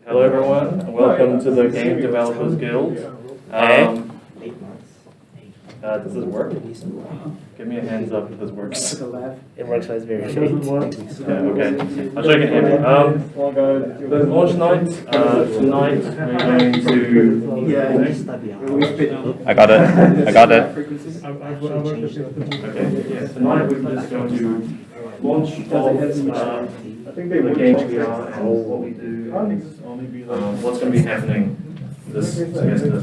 Hello everyone, and welcome to the Game Developers Guild. Does this work? Give me a hands up if this works. It works, but it's very Yeah, short. okay. I'll show you can hear me. The launch night, tonight we're going to... I got it. Okay, yes, tonight we're just going to launch the game VR and what we do and what's going to be happening this semester.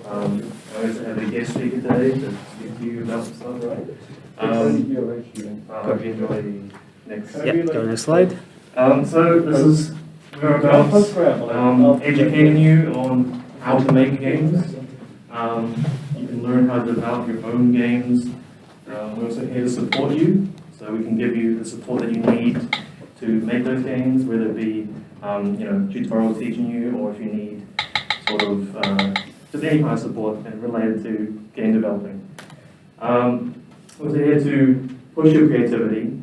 I'm going to have a guest speaker today to speak to you about some stuff, right? I hope you enjoy the next. Yeah, go next slide. So this is we're about educating you on how to make games. You can learn how to develop your own games. We're also here to support you, so we can give you the support that you need to make those games, whether it be tutorials teaching you, or if you need sort of just any kind of support related to game developing. We're also here to push your creativity,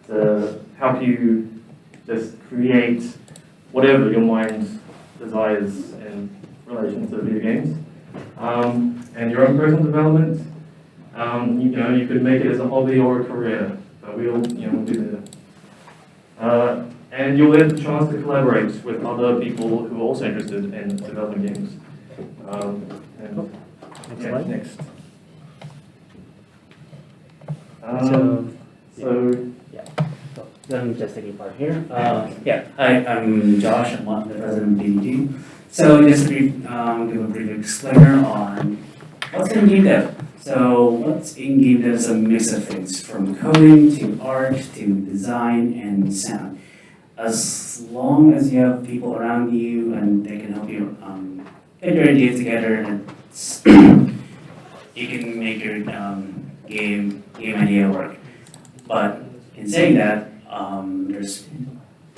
to help you just create whatever your mind desires in relation to video games, and your own personal development. You could make it as a hobby or a career, but we'll be there. And you'll get the chance to collaborate with other people who are also interested in developing games. Next. Let me just take a part here. Hi, I'm Josh. I'm the president of GDG. So just to give a brief disclaimer on what's in game dev. So what's in game dev is a mix of things, from coding to art to design and sound. As long as you have people around you and they can help you get your ideas together, and you can make your game idea work. But in saying that,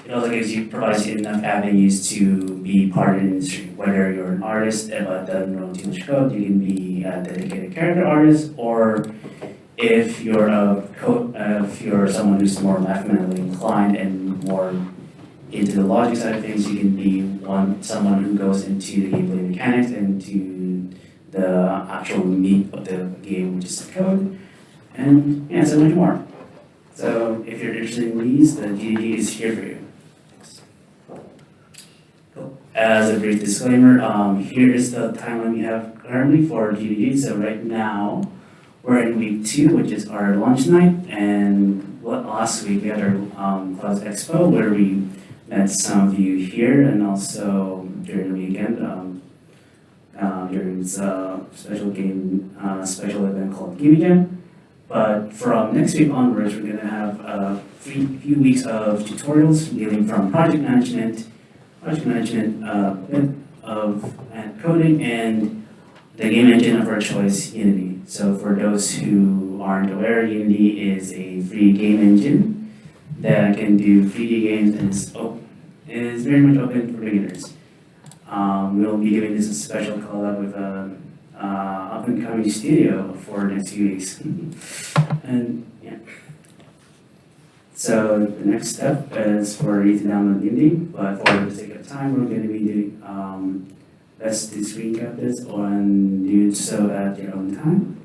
it also provides you enough avenues to be part of the industry. Whether you're an artist but doesn't know too much code, you can be a dedicated character artist, or if you're someone who's more mathematically inclined and more into the logic side of things, you can be someone who goes into the gameplay mechanics and to the actual meat of the game, which is the code, and so much more. So if you're interested in these, the GDG is here for you. Cool. As a brief disclaimer, here is the timeline we have currently for GDG. So right now, we're in week 2, which is our launch night, and last week we had our Cloud Expo, where we met some of you here, and also during the weekend, during a special event called GDG Jam. But from next week onwards, we're going to have a few weeks of tutorials dealing from project management, and coding, and the game engine of our choice, Unity. So for those who aren't aware, Unity is a free game engine that can do 3D games and is very much open for beginners. We'll be doing this special collab with up-and-coming studio for the next few weeks. And yeah. So the next step is for you to download Unity, but for the sake of time, we're going to be doing let's do screen cap this and do so at your own time.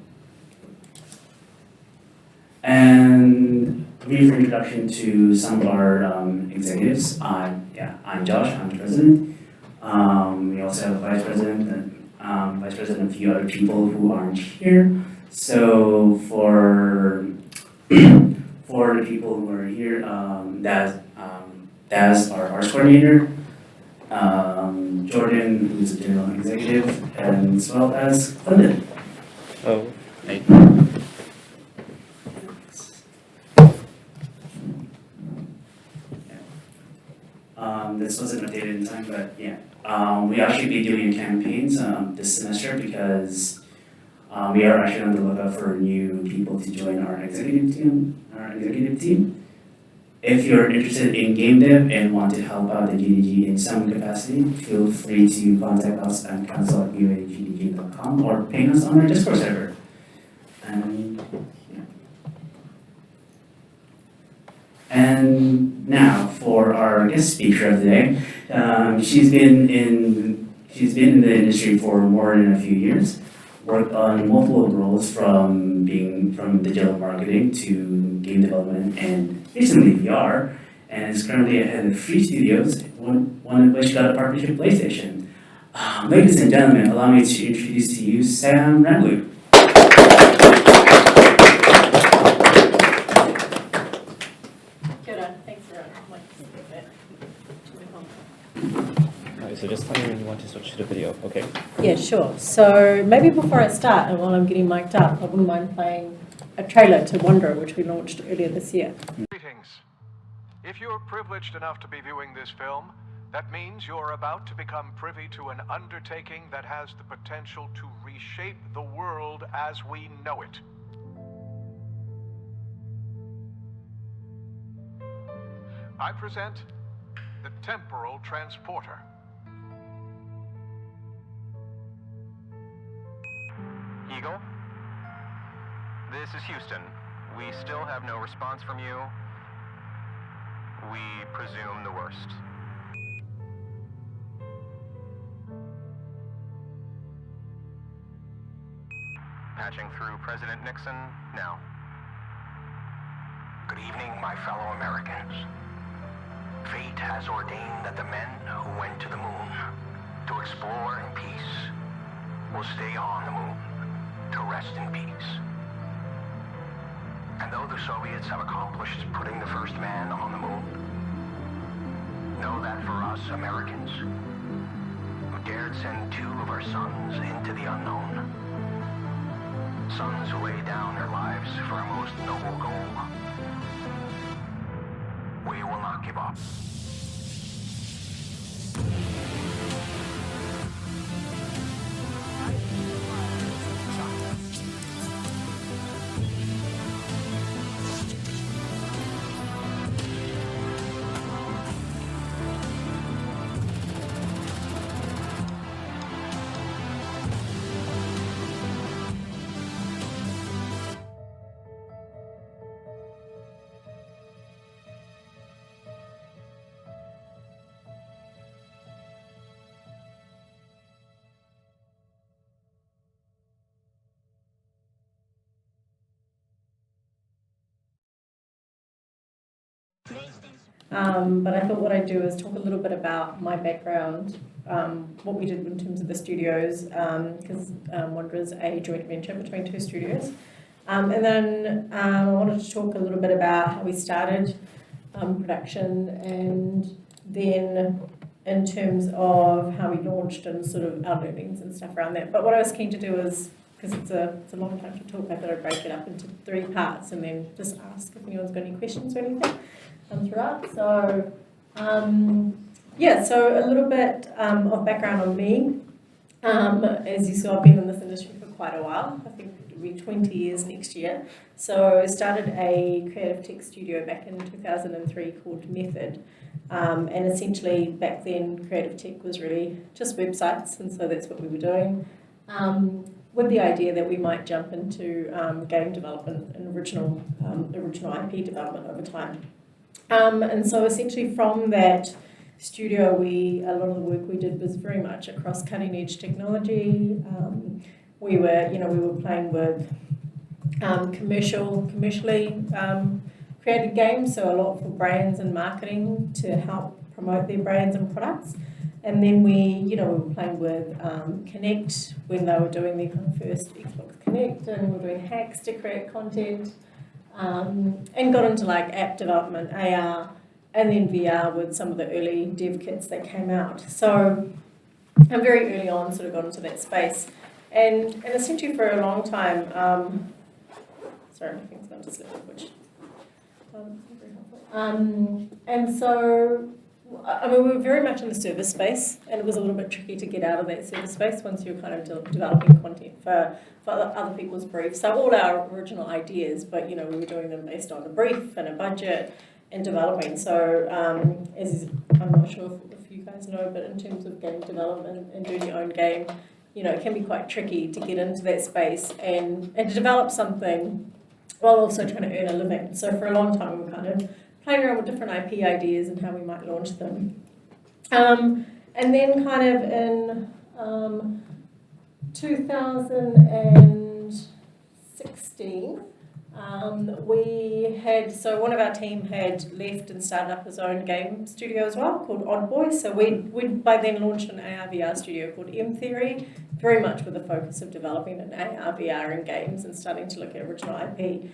And brief introduction to some of our executives. I'm Josh. I'm the president. We also have a vice president and and a few other people who aren't here. So for the people who are here, Daz, our arts coordinator, Jordan, who's the general executive, and as well as Clinton. Oh, hey. This wasn't updated in time, but yeah. We actually be doing campaigns this semester because we are actually on the lookout for new people to join our executive team. If you're interested in game dev and want to help out the GDG in some capacity, feel free to contact us at council@gdg.com or ping us on our Discord server. And yeah. And now for our guest speaker of the day. She's been in the industry for more than a few years. Worked on multiple roles from digital marketing to game development and recently VR, and is currently at head of 3 studios, one of which got a partnership with PlayStation. Ladies and gentlemen, allow me to introduce to you Sam Ramlu. So just tell me when you want to switch to the video. Okay. Yeah, sure. So maybe before I start, and while I'm getting mic'd up, I wouldn't mind playing a trailer to Wanderer, which we launched earlier this year. Greetings. If you're privileged enough to be viewing this film, that means you're about to become privy to an undertaking that has the potential to reshape the world as we know it. I present the Temporal Transporter. Eagle, this is Houston. We still have no response from you. We presume the worst. Patching through President Nixon now. Good evening, my fellow Americans. Fate has ordained that the men who went to the moon to explore in peace will stay on the moon to rest in peace. And though the Soviets have accomplished putting the first man on the moon, know that for us Americans, who dared send 2 of our sons into the unknown, sons who lay down their lives for a most noble goal, we will not give up. But I thought what I'd do is talk a little bit about my background, what we did in terms of the studios, because Wanderer is a joint venture between 2 studios. And then I wanted to talk a little bit about how we started production, and then in terms of how we launched and sort of our learnings and stuff around that. But what I was keen to do is, because it's a long time to talk, I thought I'd break it up into 3 parts and then just ask if anyone's got any questions or anything throughout. So, so a little bit of background on me. As you saw, I've been in this industry for quite a while. I think it'll be 20 years next year. So I started a creative tech studio back in 2003 called Method. And essentially back then creative tech was really just websites, and so that's what we were doing. With the idea that we might jump into game development and original IP development over time. And so essentially from that studio, a lot of the work we did was very much across cutting edge technology. We were playing with commercially created games, so a lot for brands and marketing to help promote their brands and products. And then we were playing with Connect when they were doing their kind of first Xbox Connect, and we were doing hacks to create content. And got into like app development, AR, and then VR with some of the early dev kits that came out. So I'm very early on sort of got into that space. And essentially for a long time, sorry, my thing's going to slip, which isn't very helpful. And so, we were very much in the service space, and it was a little bit tricky to get out of that service space once you're kind of developing content for other people's briefs. So all our original ideas, but we were doing them based on a brief and a budget and developing. So as I'm not sure if you guys know, but in terms of game development and doing your own game, it can be quite tricky to get into that space and to develop something while also trying to earn a living. So for a long time we were kind of playing around with different IP ideas and how we might launch them. And then kind of in 2016, one of our team had left and started up his own game studio as well, called Odd Boy. So we'd by then launched an AR/VR studio called M Theory, very much with the focus of developing an AR/VR in games and starting to look at original IP.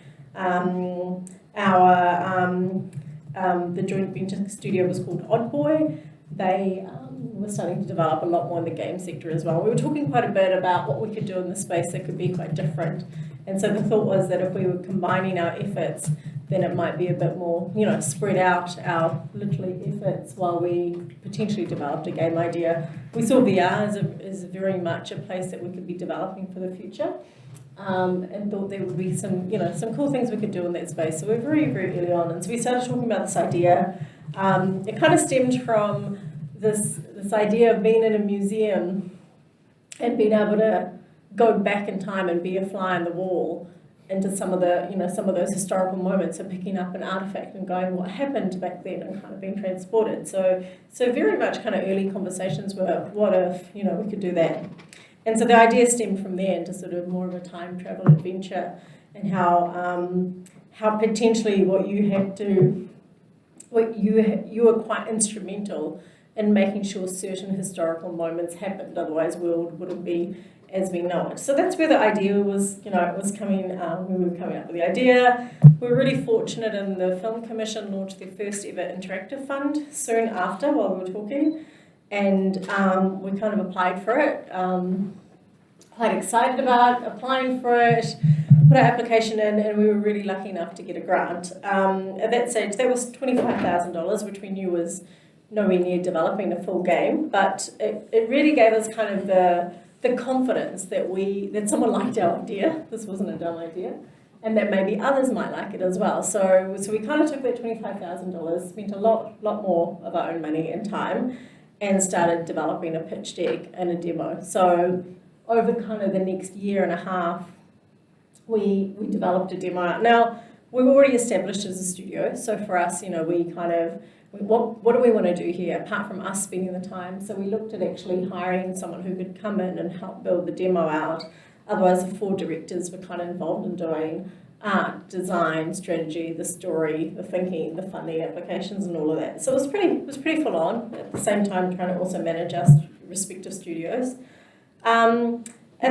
The joint venture studio was called Odd Boy. They were starting to develop a lot more in the game sector as well. We were talking quite a bit about what we could do in the space that could be quite different. And so the thought was that if we were combining our efforts, then it might be a bit more, spread out our literally efforts while we potentially developed a game idea. We saw VR as very much a place that we could be developing for the future. And thought there would be some cool things we could do in that space. So we're very, very early on. And so we started talking about this idea. It kind of stemmed from this idea of being in a museum and being able to go back in time and be a fly on the wall into some of those historical moments of picking up an artifact and going, what happened back then, and kind of being transported. So very much kind of early conversations were, what if, we could do that? And so the idea stemmed from there into sort of more of a time travel adventure, and how potentially you were quite instrumental in making sure certain historical moments happened, otherwise the world wouldn't be as we know it. So that's where the idea was, we were coming up with the idea. We were really fortunate, and the Film Commission launched their first ever interactive fund soon after while we were talking. And we kind of applied for it, quite excited about applying for it, put our application in, and we were really lucky enough to get a grant. At that stage, that was $25,000, which we knew was nowhere near developing a full game, but it really gave us kind of the confidence that someone liked our idea. This wasn't a dumb idea. And that maybe others might like it as well. So we kind of took that $25,000, spent a lot more of our own money and time, and started developing a pitch deck and a demo. So over kind of the next year and a half, we developed a demo out. Now, we were already established as a studio, so for us, what do we want to do here, apart from us spending the time? So we looked at actually hiring someone who could come in and help build the demo out. Otherwise, the 4 directors were kind of involved in doing art, design, strategy, the story, the thinking, the funding applications, and all of that. So it was pretty full on. At the same time, trying to also manage our respective studios. And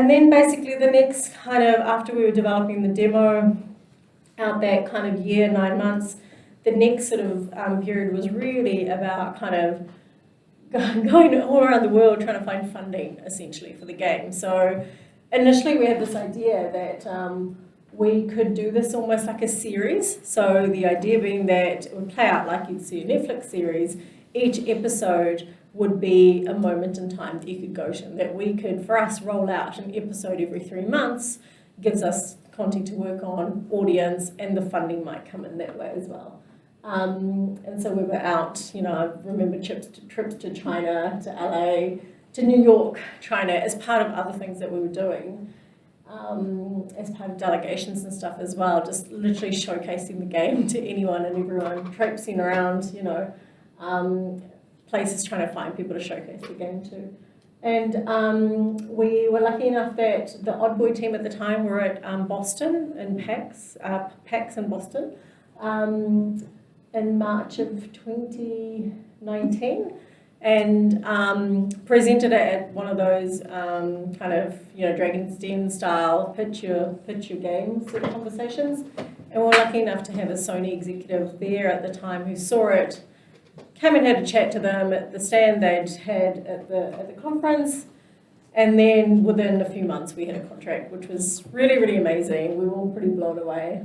then basically the next kind of, after we were developing the demo out that kind of year, 9 months, the next sort of period was really about kind of going all around the world trying to find funding, essentially, for the game. So initially we had this idea that we could do this almost like a series. So the idea being that it would play out like you'd see a Netflix series. Each episode would be a moment in time that you could go to, and that we could, for us, roll out an episode every 3 months, gives us content to work on, audience, and the funding might come in that way as well. And so we were out, I remember trips to China, to LA, to New York, China, as part of other things that we were doing, as part of delegations and stuff as well, just literally showcasing the game to anyone and everyone, traipsing around, places trying to find people to showcase the game to. And we were lucky enough that the Odd Boy team at the time were at Boston, in PAX in Boston, in March of 2019, and presented it at one of those kind of Dragon's Den style pitch your game sort of conversations. And we were lucky enough to have a Sony executive there at the time who saw it, came and had a chat to them at the stand they'd had at the conference, and then within a few months we had a contract, which was really, really amazing. We were all pretty blown away.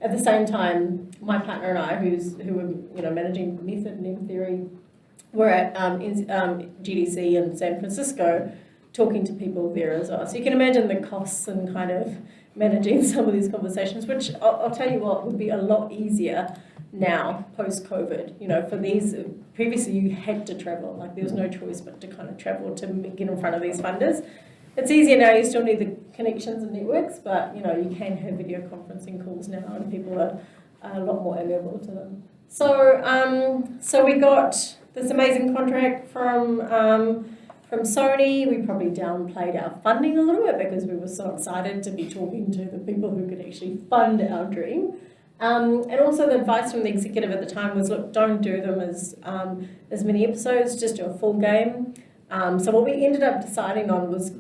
At the same time, my partner and I, who were managing Method and M Theory, were at GDC in San Francisco talking to people there as well. So you can imagine the costs and kind of managing some of these conversations, which I'll tell you what, would be a lot easier now, post-COVID. For these, previously you had to travel, like there was no choice but to kind of travel to get in front of these funders. It's easier now, you still need the connections and networks, but you can have video conferencing calls now and people are a lot more amenable to them. So we got this amazing contract from Sony. We probably downplayed our funding a little bit because we were so excited to be talking to the people who could actually fund our dream. And also the advice from the executive at the time was, look, don't do them as many episodes, just do a full game. So what we ended up deciding on was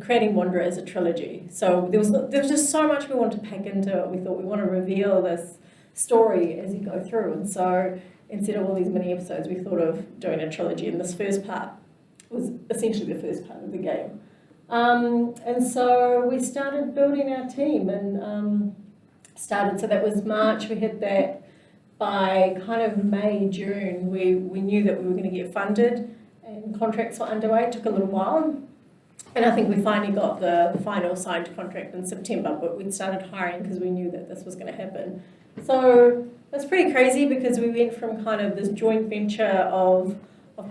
creating Wanderer as a trilogy. So there was just so much we wanted to pack into it. We thought we want to reveal this story as you go through. And so instead of all these mini episodes, we thought of doing a trilogy. And this first part was essentially the first part of the game. And so we started building our team and so that was March. We hit that by kind of May, June. We knew that we were going to get funded and contracts were underway. It took a little while. And I think we finally got the final signed contract in September, but we started hiring because we knew that this was going to happen. So it's pretty crazy because we went from kind of this joint venture of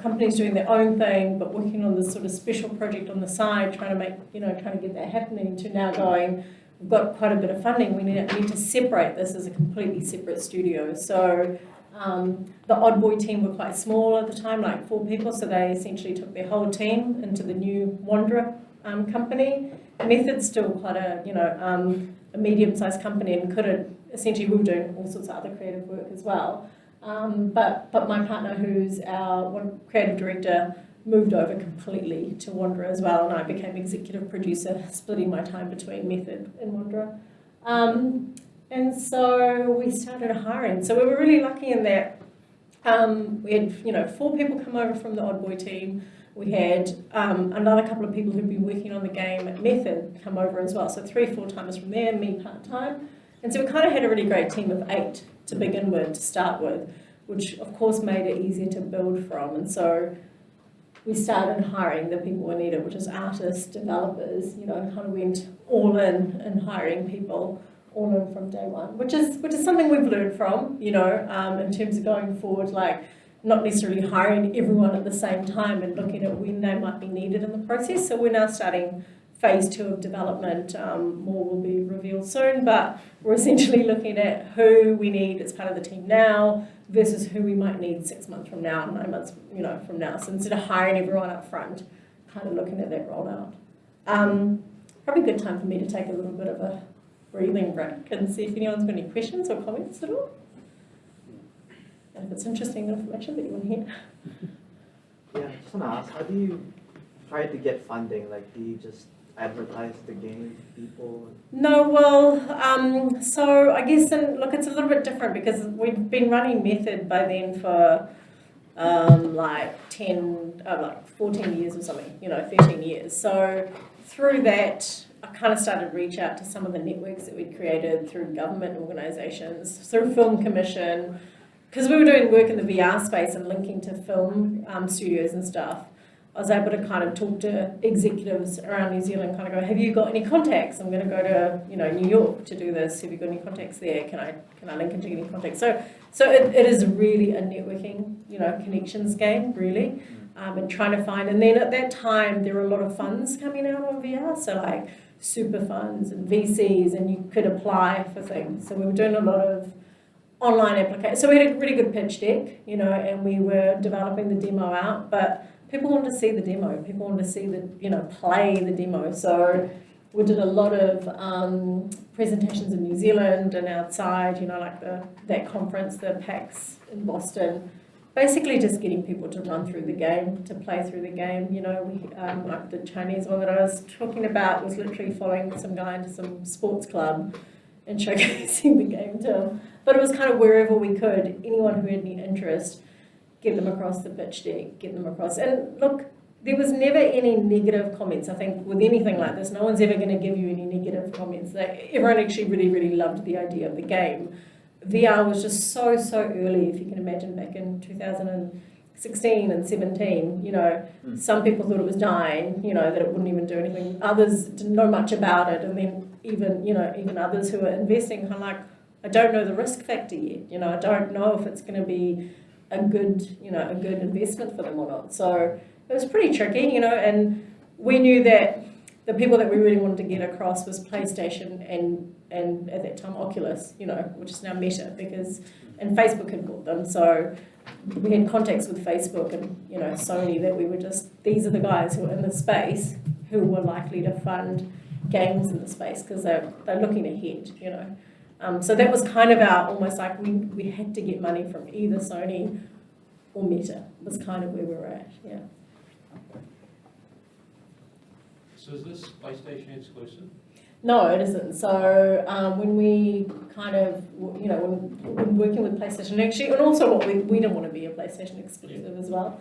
companies doing their own thing, but working on this sort of special project on the side, trying to get that happening, to now going, we've got quite a bit of funding, we need to separate this as a completely separate studio. So the Odd Boy team were quite small at the time, like 4 people, so they essentially took their whole team into the new Wanderer company. Method's still quite a medium-sized company, and essentially we were doing all sorts of other creative work as well. But my partner, who's our creative director, moved over completely to Wanderer as well, and I became executive producer, splitting my time between Method and Wanderer. And so we started hiring. So we were really lucky in that we had 4 people come over from the Odd Boy team. We had another couple of people who'd been working on the game at Method come over as well. So 3 full-timers from there, me part-time. And so we kind of had a really great team of 8 to begin with, to start with, which of course made it easier to build from. And so we started hiring the people we needed, which is artists, developers, and kind of went all in hiring people all in from day one, which is something we've learned from, in terms of going forward, like not necessarily hiring everyone at the same time and looking at when they might be needed in the process. So we're now starting phase 2 of development. More will be revealed soon, but we're essentially looking at who we need as part of the team now versus who we might need 6 months from now, 9 months, from now. So instead of hiring everyone up front, kind of looking at that rollout. Probably a good time for me to take a little bit of a breathing break and see if anyone's got any questions or comments at all. And if it's interesting information that you want to hear. Yeah, I just want to ask, how do you try to get funding? Like, do you just advertise the game to people? No, well, so I guess, it's a little bit different because we've been running Method by then for 14 years or something, 13 years. So through that, I kind of started to reach out to some of the networks that we'd created through government organisations, through Film Commission, because we were doing work in the VR space and linking to film studios and stuff. I was able to kind of talk to executives around New Zealand, kind of go, have you got any contacts? I'm going to go to New York to do this. Have you got any contacts there? Can I link into any contacts? So it is really a networking, connections game, really, and trying to find. And then at that time, there were a lot of funds coming out on VR, so like super funds and VCs, and you could apply for things. So we were doing a lot of online applications. So we had a really good pitch deck, and we were developing the demo out, but people wanted to see the demo. People wanted to see play the demo. So we did a lot of presentations in New Zealand and outside, like that conference, the PAX in Boston. Basically just getting people to run through the game, to play through the game. Like the Chinese one that I was talking about was literally following some guy into some sports club and showcasing the game to him. But it was kind of wherever we could, anyone who had any interest, get them across the pitch deck, get them across. And look, there was never any negative comments. I think with anything like this, no one's ever going to give you any negative comments. Everyone actually really, really loved the idea of the game. VR was just so early, if you can imagine, back in 2016 and 17, some people thought it was dying, that it wouldn't even do anything. Others didn't know much about it. And then even others who are investing kind of like, I don't know the risk factor yet. I don't know if it's going to be a good investment for them or not. So it was pretty tricky, and we knew that the people that we really wanted to get across was PlayStation and at that time Oculus, which is now Meta, because and Facebook had bought them. So we had contacts with Facebook and, you know, Sony that we were just, these are the guys who are in the space who were likely to fund games in the space because they're looking ahead, you know. So that was kind of our, almost like we had to get money from either Sony or Meta, was kind of where we were at, yeah. So is this PlayStation exclusive? No, it isn't. So when we kind of, you know, when working with PlayStation, actually, and also what we didn't want to be a PlayStation exclusive as well.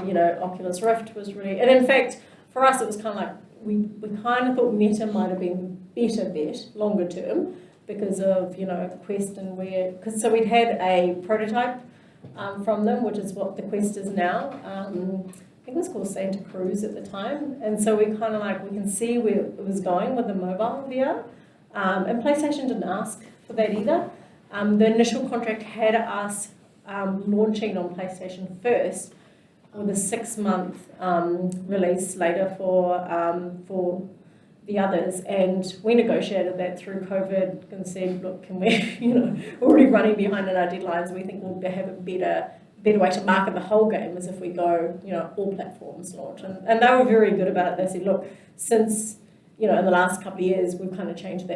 You know, Oculus Rift was really, and in fact, for us, it was kind of like, we kind of thought Meta might have been better bet longer term because of, you know, Quest and where, because so we'd had a prototype from them, which is what the Quest is now. I think it was called Santa Cruz at the time, and so we kind of like, we can see where it was going with the mobile VR, and PlayStation didn't ask for that either. The initial contract had us launching on PlayStation first with a 6-month release later for the others, and we negotiated that through COVID and said, look, can we, you know, we're already running behind in our deadlines, we think we'll have a better way to market the whole game is if we go, you know, all platforms launch. And they were very good about it. They said, look, since, you know, in the last couple of years, we've kind of changed the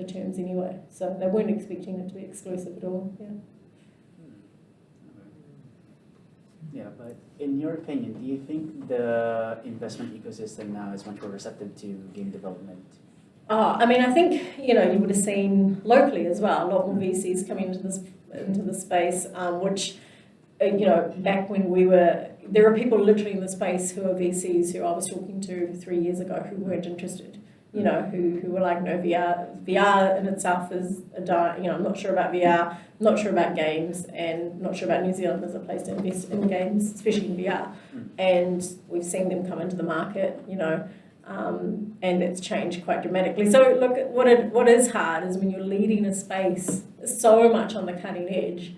terms anyway. So they weren't expecting it to be exclusive at all, yeah. Yeah, but in your opinion, do you think the investment ecosystem now is much more receptive to game development? I mean, I think, you know, you would have seen locally as well, a lot more VCs coming into the space, which, you know, back when there are people literally in the space who are VCs who I was talking to 3 years ago who weren't interested, you know, who were like, no, VR in itself is, you know, I'm not sure about VR, not sure about games, and not sure about New Zealand as a place to invest in games, especially in VR. And we've seen them come into the market, you know, and it's changed quite dramatically. So look, what is hard is when you're leading a space so much on the cutting edge,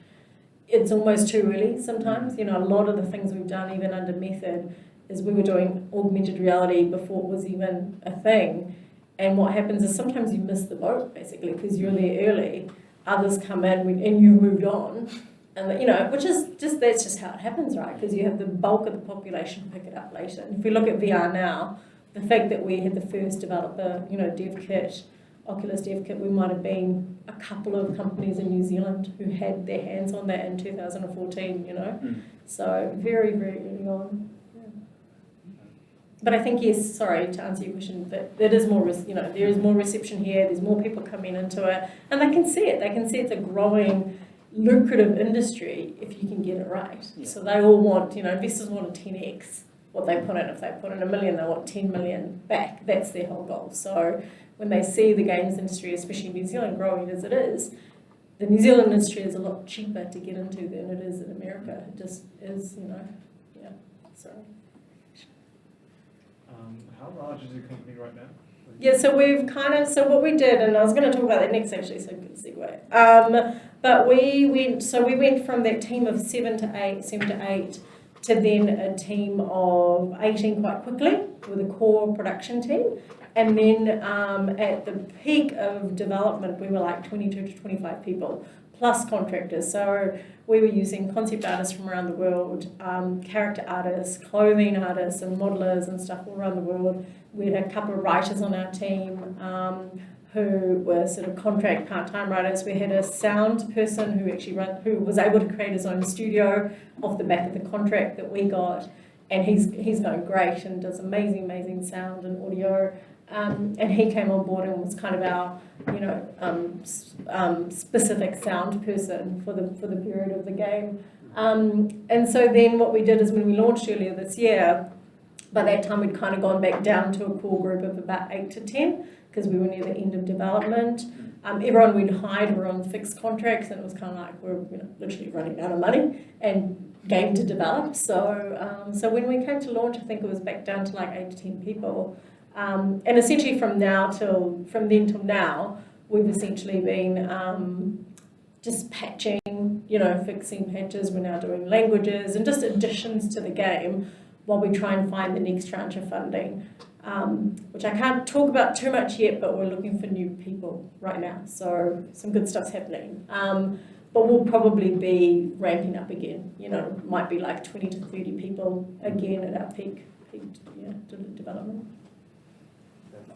it's almost too early sometimes. You know, a lot of the things we've done, even under Method, is we were doing augmented reality before it was even a thing. And what happens is sometimes you miss the boat, basically, because you're there early. Others come in and you moved on. And, you know, which is just, that's just how it happens, right? Because you have the bulk of the population pick it up later. And if we look at VR now, the fact that we had the first developer, you know, dev kit, Oculus dev kit, we might have been a couple of companies in New Zealand who had their hands on that in 2014, you know. So very, very early on. Yeah. But I think, yes, sorry, to answer your question, that there is more, you know, there is more reception here, there's more people coming into it, and they can see it. They can see it's a growing, lucrative industry if you can get it right. Yeah. So they all want, you know, investors want a 10x what they put in. If they put in $1 million, they want 10 million back. That's their whole goal. So when they see the games industry, especially in New Zealand, growing as it is, the New Zealand industry is a lot cheaper to get into than it is in America. It just is, you know, yeah, sorry. How large is your company right now? Yeah, so we've kind of, so what we did, and I was going to talk about that next actually, so good segue. But we went from that team of 7 to 8, to then a team of 18 quite quickly with a core production team. And then at the peak of development, we were like 22 to 25 people, plus contractors. So we were using concept artists from around the world, character artists, clothing artists, and modelers and stuff all around the world. We had a couple of writers on our team who were sort of contract part-time writers. We had a sound person who was able to create his own studio off the back of the contract that we got. And he's going great and does amazing sound and audio. And he came on board and was kind of our, you know, specific sound person for the period of the game. And so then what we did is when we launched earlier this year, by that time we'd kind of gone back down to a core group of about 8 to 10 because we were near the end of development. Everyone we'd hired were on fixed contracts, and it was kind of like we're, you know, literally running out of money and game to develop. So when we came to launch, I think it was back down to like 8 to 10 people. And essentially from then till now, we've essentially been just patching, you know, fixing patches. We're now doing languages and just additions to the game while we try and find the next tranche of funding, which I can't talk about too much yet, but we're looking for new people right now. So some good stuff's happening. but we'll probably be ramping up again. You know, might be like 20 to 30 people again at our peak development.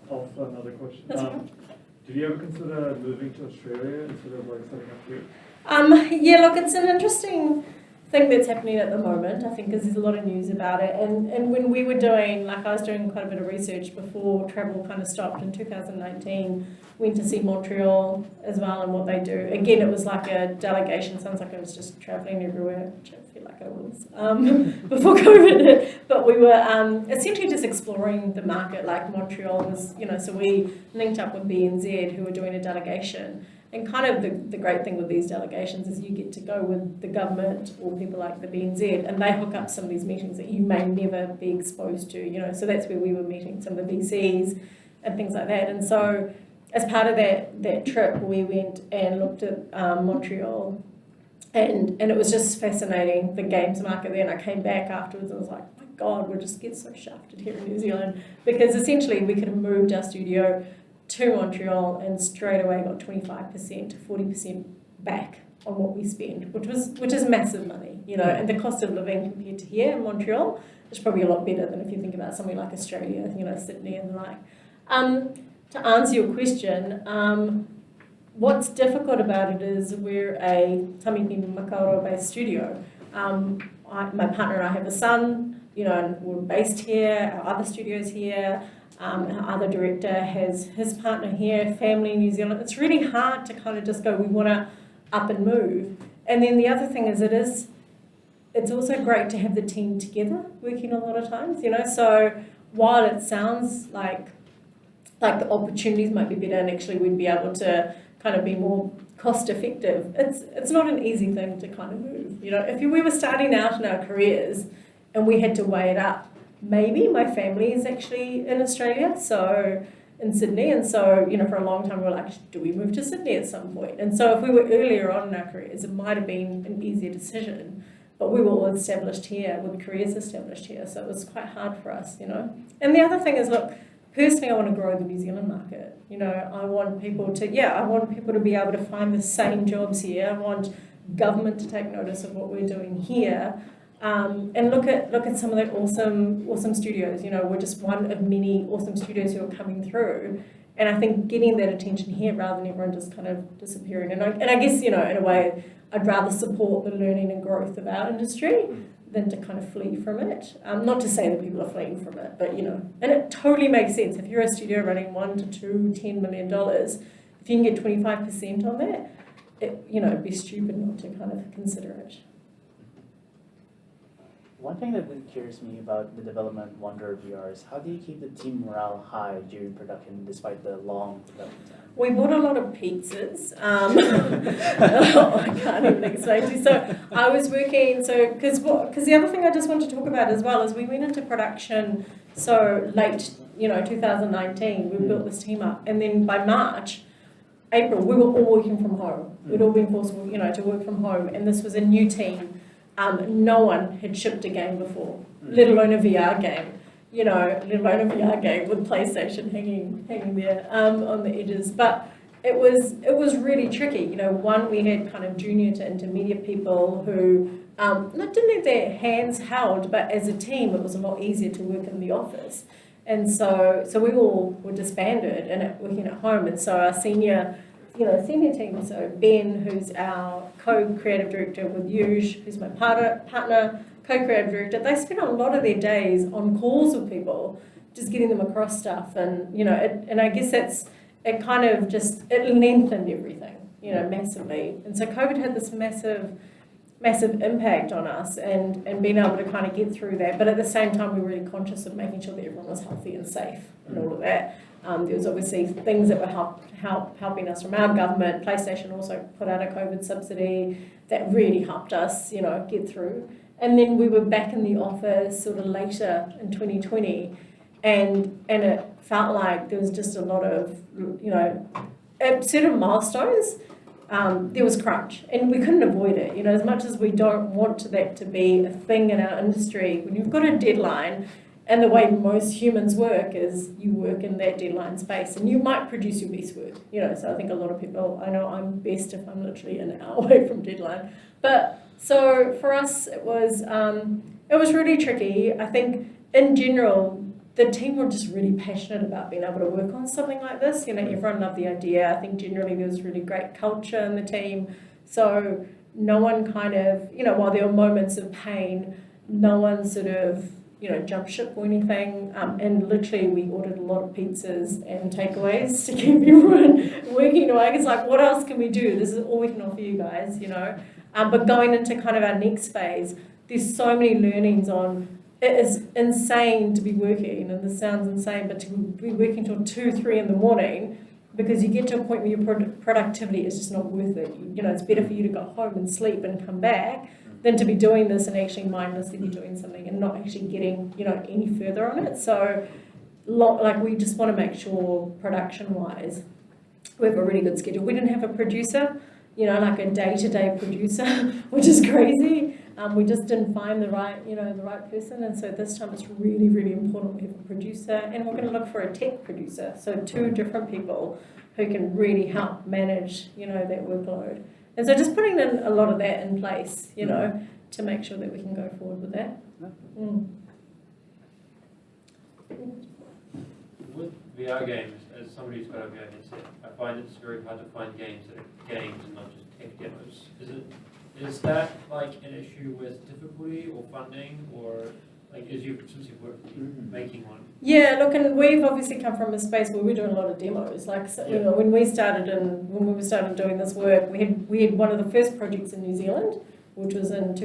Also another question. That's right. Did you ever consider moving to Australia instead of like setting up here? Yeah, look, it's an interesting thing that's happening at the moment, I think, because there's a lot of news about it. And when we were doing, like I was doing quite a bit of research before travel kind of stopped in 2019, went to see Montreal as well and what they do. Again, it was like a delegation, sounds like I was just travelling everywhere, which I feel like I was before COVID hit. But we were essentially just exploring the market, like Montreal was, you know, so we linked up with BNZ who were doing a delegation. And kind of the great thing with these delegations is you get to go with the government or people like the BNZ, and they hook up some of these meetings that you may never be exposed to, you know. So that's where we were meeting some of the VCs and things like that. And so as part of that trip, we went and looked at Montreal, and it was just fascinating, the games market there. And I came back afterwards and was like, oh my God, we'll just get so shafted here in New Zealand, because essentially we could have moved our studio to Montreal and straight away got 25% to 40% back on what we spend, which is massive money, you know. And the cost of living compared to here in Montreal is probably a lot better than if you think about somewhere like Australia, you know, Sydney and the like. To answer your question, what's difficult about it is we're a Tamiki Makaurau-based studio. My partner and I have a son, you know, and we're based here. Our other studio's here. Our other director has his partner here, family in New Zealand. It's really hard to kind of just go, we want to up and move. And then the other thing is it's also great to have the team together working a lot of times, you know. So while it sounds like the opportunities might be better and actually we'd be able to kind of be more cost effective, it's not an easy thing to kind of move. You know, if we were starting out in our careers and we had to weigh it up, maybe my family is actually in Australia, so in Sydney, and so, you know, for a long time we were like, do we move to Sydney at some point? And so if we were earlier on in our careers, it might have been an easier decision, but we were all established here, with careers established here, so it was quite hard for us, you know. And the other thing is, look, personally I want to grow the New Zealand market, you know. I want people to be able to find the same jobs here. I want government to take notice of what we're doing here. And look at some of the awesome studios. You know, we're just one of many awesome studios who are coming through, and I think getting that attention here rather than everyone just kind of disappearing. And I guess, you know, in a way, I'd rather support the learning and growth of our industry than to kind of flee from it. Not to say that people are fleeing from it, but, you know, and it totally makes sense. If you're a studio running $1 to $10 million, if you can get 25% on that, you know, it'd be stupid not to kind of consider it. One thing that really curious me about the development Wonder VR is how do you keep the team morale high during production despite the long development time? We bought a lot of pizzas. I can't even explain to you. So I was working, because the other thing I just want to talk about as well is we went into production so late, you know, 2019, we built this team up, and then by April, we were all working from home. We'd all been forced, you know, to work from home, and this was a new team. No one had shipped a game before, let alone a VR game. You know, let alone a VR game with PlayStation hanging there on the edges. But it was really tricky. You know, one, we had kind of junior to intermediate people who didn't have their hands held, but as a team, it was a lot easier to work in the office. And so we all were disbanded and working at home. And so our senior team, so Ben, who's our co-creative director with Yuj, who's my partner, co-creative director, they spent a lot of their days on calls with people, just getting them across stuff. And, you know, and I guess it kind of just, it lengthened everything, you know, massively. And so COVID had this massive impact on us and being able to kind of get through that. But at the same time, we were really conscious of making sure that everyone was healthy and safe and all of that. There was obviously things that were helping us from our government. PlayStation also put out a COVID subsidy that really helped us, you know, get through. And then we were back in the office sort of later in 2020, and it felt like there was just a lot of, you know, at certain milestones, there was crunch, and we couldn't avoid it. You know, as much as we don't want that to be a thing in our industry, when you've got a deadline And the way most humans work is you work in that deadline space, and you might produce your best work, you know. So I think a lot of people, I know I'm best if I'm literally an hour away from deadline. But so for us, it was really tricky. I think in general, the team were just really passionate about being able to work on something like this. You know, everyone loved the idea. I think generally there was really great culture in the team. So no one kind of, you know, while there were moments of pain, no one sort of, you know, jump ship or anything. And literally we ordered a lot of pizzas and takeaways to keep everyone working away. It's like, what else can we do? This is all we can offer you guys, you know. But going into kind of our next phase, there's so many learnings on, it is insane to be working, and this sounds insane, but to be working till 2, 3 in the morning, because you get to a point where your productivity is just not worth it. You know, it's better for you to go home and sleep and come back than to be doing this and actually mindlessly be doing something and not actually getting, you know, any further on it. So, like, we just want to make sure production-wise we have a really good schedule. We didn't have a producer, you know, like a day-to-day producer, which is crazy. We just didn't find the right person, and so this time it's really, really important we have a producer, and we're going to look for a tech producer, so 2 different people who can really help manage, you know, that workload. And so just putting in a lot of that in place, you know, to make sure that we can go forward with that. With VR games, as somebody who's got a VR headset, I find it's very hard to find games that are games and not just tech demos. Is that like an issue with difficulty or funding, or like since you've worked making one? Yeah, look, and we've obviously come from a space where we're doing a lot of demos. Like, so, you know, when we started doing this work, we had one of the first projects in New Zealand, which was in end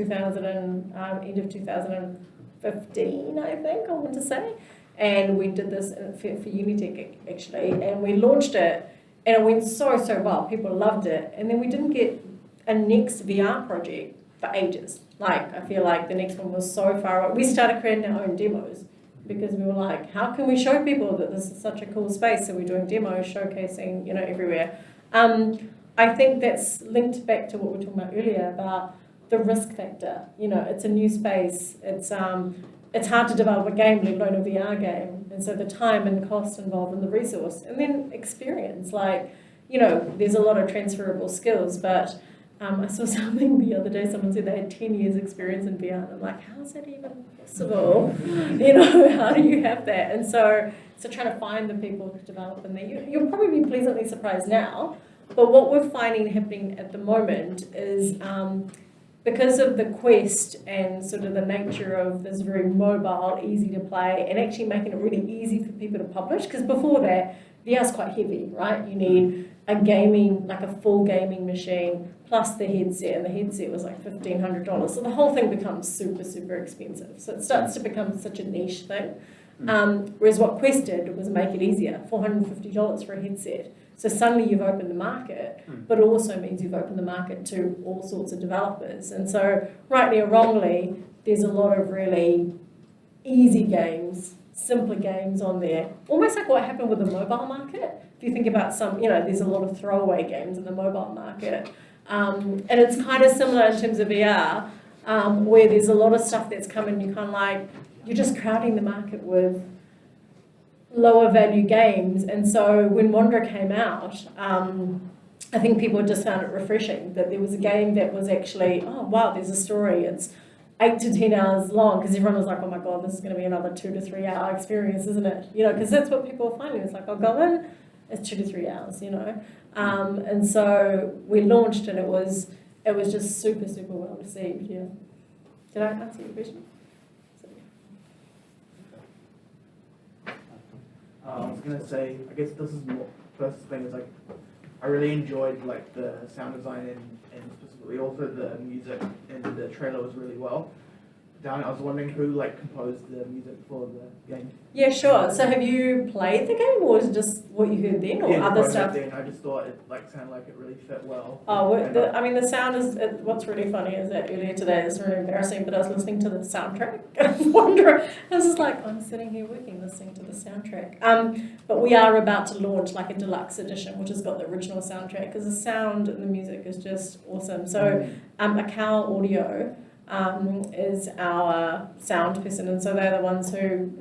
of 2015, I think I want to say, and we did this for Unitech actually, and we launched it, and it went so well. People loved it, and then we didn't get a next VR project for ages. Like, I feel like the next one was so far away. We started creating our own demos because we were like, how can we show people that this is such a cool space? So we're doing demos, showcasing, you know, everywhere. I think that's linked back to what we were talking about earlier about the risk factor. You know, it's a new space. It's hard to develop a game, let alone a VR game. And so the time and cost involved in the resource, and then experience. Like, you know, there's a lot of transferable skills, but I saw something the other day, someone said they had 10 years experience in VR, and I'm like, how is that even possible? You know, how do you have that? And so trying to find the people to develop in there. You'll probably be pleasantly surprised now, but what we're finding happening at the moment is because of the Quest and sort of the nature of this very mobile, easy to play, and actually making it really easy for people to publish, because before that, VR is quite heavy, right? You need a full gaming machine, plus the headset, and the headset was like $1,500. So the whole thing becomes super, super expensive. So it starts to become such a niche thing. Whereas what Quest did was make it easier, $450 for a headset. So suddenly you've opened the market, but it also means you've opened the market to all sorts of developers. And so, rightly or wrongly, there's a lot of really easy games, simpler games on there. Almost like what happened with the mobile market. If you think about some, you know, there's a lot of throwaway games in the mobile market. And it's kind of similar in terms of VR, where there's a lot of stuff that's coming, you're just crowding the market with lower value games. And so when Wanderer came out, I think people just found it refreshing that there was a game that was actually, oh wow, there's a story, it's 8 to 10 hours long, because everyone was like, oh my god, this is going to be another 2 to 3 hour experience, isn't it? You know, because that's what people are finding. It's like, I'll go in, it's 2 to 3 hours, you know. And so we launched, and it was just super, super well received. Yeah. Did I answer your question? I was gonna say, I guess this is more, first thing is like, I really enjoyed like the sound design and specifically also the music, and the trailer was really well done. I was wondering who like composed the music for the game. Yeah, sure. So have you played the game, or is it just what you heard then, or other stuff? Then. I just thought it like sounded like it really fit well. Oh, the sound is, what's really funny is that earlier today, it's really embarrassing, but I was listening to the soundtrack of Wanderer. I was just like, I'm sitting here working, listening to the soundtrack. But we are about to launch like a deluxe edition, which has got the original soundtrack, because the sound and the music is just awesome. So Akal Audio is our sound person, and so they're the ones who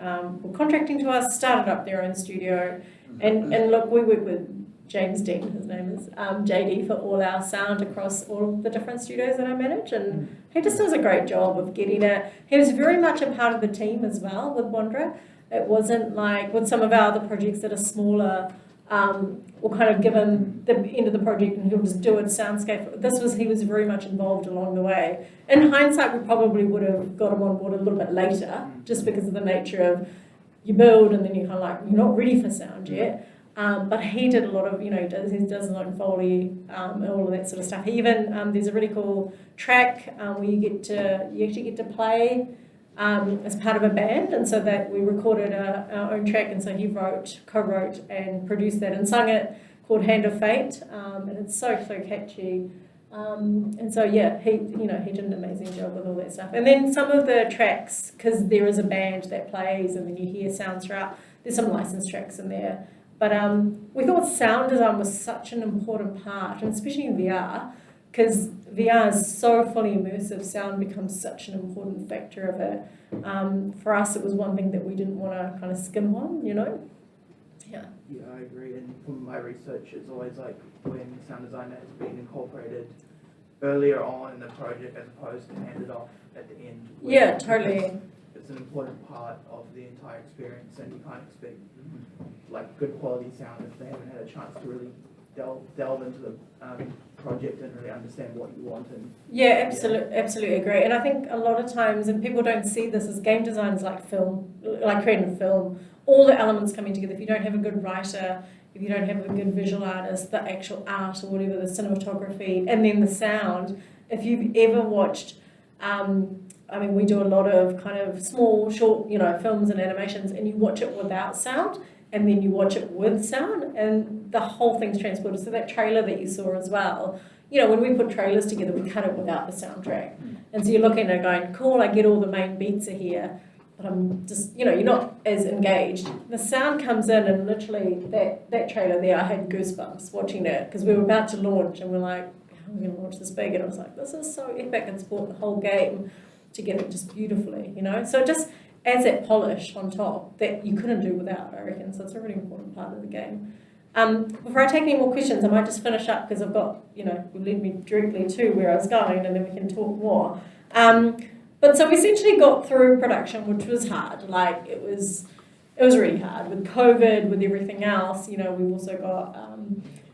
were contracting to us, started up their own studio, and look, we work with James Dean, his name is, JD, for all our sound across all the different studios that I manage, and he just does a great job of getting it. He was very much a part of the team as well with Wanderer. It wasn't like with some of our other projects that are smaller, or kind of given the end of the project and he'll just do a soundscape. He was very much involved along the way. In hindsight, we probably would have got him on board a little bit later, just because of the nature of you build and then you're kind of like, you're not ready for sound yet. But he did a lot of, he does his own Foley, and all of that sort of stuff. He even, there's a really cool track where you actually get to play as part of a band, and so that we recorded our own track, and so he co-wrote and produced that and sung it, called Hand of Fate, and it's so catchy. And so yeah, he did an amazing job with all that stuff. And then some of the tracks, because there is a band that plays and then you hear sounds throughout, there's some licensed tracks in there. But we thought sound design was such an important part, and especially in VR, because VR is so fully immersive, sound becomes such an important factor of it. For us, it was one thing that we didn't want to kind of skim on, Yeah. Yeah, I agree. And from my research, it's always like when sound design has been incorporated earlier on in the project as opposed to handed off at the end. Yeah, totally. It's an important part of the entire experience, and you can't expect like good quality sound if they haven't had a chance to really delve into the project and really understand what you want. And yeah, absolutely agree. And I think a lot of times, and people don't see this, as game design is like film, like creating a film. All the elements coming together. If you don't have a good writer, if you don't have a good visual artist, the actual art or whatever, the cinematography, and then the sound. If you've ever watched, we do a lot of kind of small, short, films and animations, and you watch it without sound, and then you watch it with sound, and the whole thing's transported. So that trailer that you saw as well, when we put trailers together, we cut it without the soundtrack. And so you're looking at it going, cool, I get all the main beats are here, but I'm just, you're not as engaged. The sound comes in, and literally that trailer there, I had goosebumps watching it, because we were about to launch, and we're like, how are we going to launch this big? And I was like, this is so epic, and support the whole game to get it just beautifully, So it just adds that polish on top that you couldn't do without, I reckon. So it's a really important part of the game. Before I take any more questions, I might just finish up, because I've got, you led me directly to where I was going, and then we can talk more. But so we essentially got through production, which was hard. Like, it was really hard with COVID, with everything else. We've also got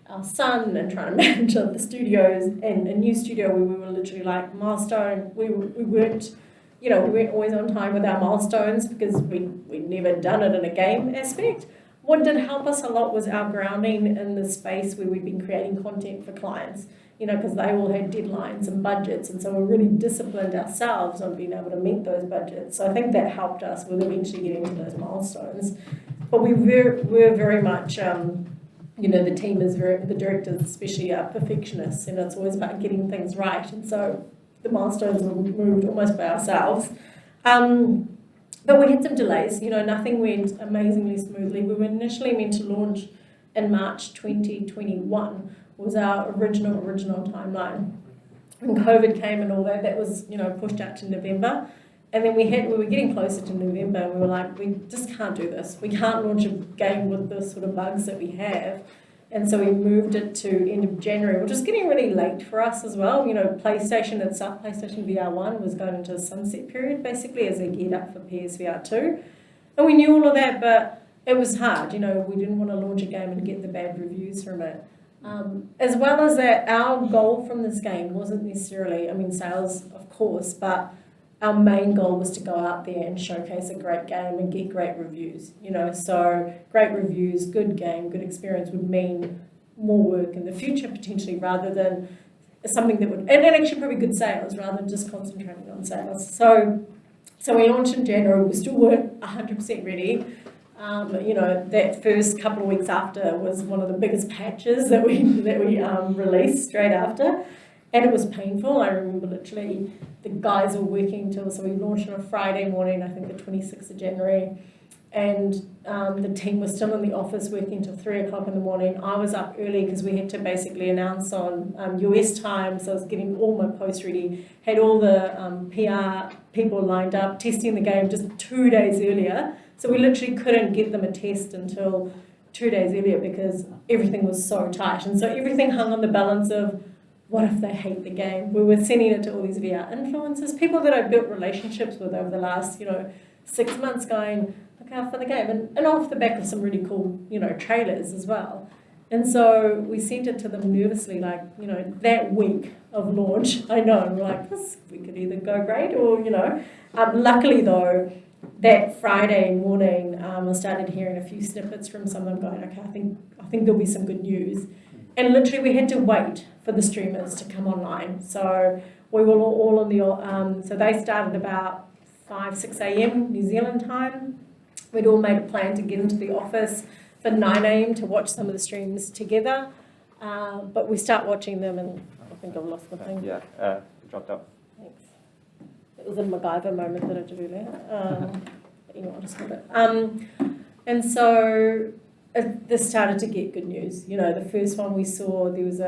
our son and trying to manage the studios, and a new studio where we were literally like milestone. We weren't always on time with our milestones, because we'd never done it in a game aspect. What did help us a lot was our grounding in the space where we'd been creating content for clients, because they all had deadlines and budgets, and so we really disciplined ourselves on being able to meet those budgets. So I think that helped us with eventually getting to those milestones. But we're very much, the team is the directors especially are perfectionists, it's always about getting things right, and so the milestones were moved almost by ourselves. But we had some delays, nothing went amazingly smoothly. We were initially meant to launch in March 2021, was our original timeline. When COVID came and all that was, pushed out to November. And then we were getting closer to November, and we were like, we just can't do this. We can't launch a game with the sort of bugs that we have. And so we moved it to end of January, which was getting really late for us as well. PlayStation itself, PlayStation VR 1 was going into a sunset period, basically, as they geared up for PSVR 2. And we knew all of that, but it was hard. We didn't want to launch a game and get the bad reviews from it. As well as that, our goal from this game wasn't necessarily, sales, of course, but our main goal was to go out there and showcase a great game and get great reviews, so great reviews, good game, good experience would mean more work in the future potentially, rather than something that would, and actually probably good sales rather than just concentrating on sales. So we launched in January. We still weren't 100% ready. That first couple of weeks after was one of the biggest patches that we released straight after. And it was painful. I remember literally the guys were working so we launched on a Friday morning, I think the 26th of January. and the team was still in the office working till 3 o'clock in the morning. I was up early because we had to basically announce on US time, so I was getting all my posts ready, had all the PR people lined up, testing the game just 2 days earlier. So we literally couldn't get them a test until 2 days earlier because everything was so tight. And so everything hung on the balance of, what if they hate the game? We were sending it to all these VR influencers, people that I built relationships with over the last, 6 months, going, look out for the game. And off the back of some really cool, trailers as well. And so we sent it to them nervously, that week of launch. I know, and we're like, we could either go great or, luckily though, that Friday morning, I started hearing a few snippets from some of them going, okay, I think there'll be some good news. And literally we had to wait for the streamers to come online. So we were all on the, so they started about 5, 6 a.m. New Zealand time. We'd all made a plan to get into the office for 9 a.m. to watch some of the streams together. But we start watching them and I think I've lost the thing. Yeah, dropped out. Thanks. It was a MacGyver moment that I did earlier. Anyway, I'll just hold it. And so this started to get good news. The first one we saw, there was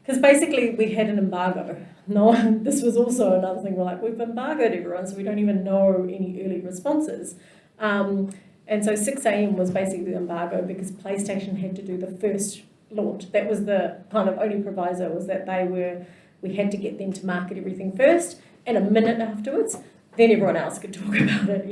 because basically we had an embargo. This was also another thing. We're like, we've embargoed everyone, so we don't even know any early responses. And so 6 a.m. was basically the embargo because PlayStation had to do the first launch. That was the kind of only proviso, was that we had to get them to market everything first, and a minute afterwards, then everyone else could talk about it,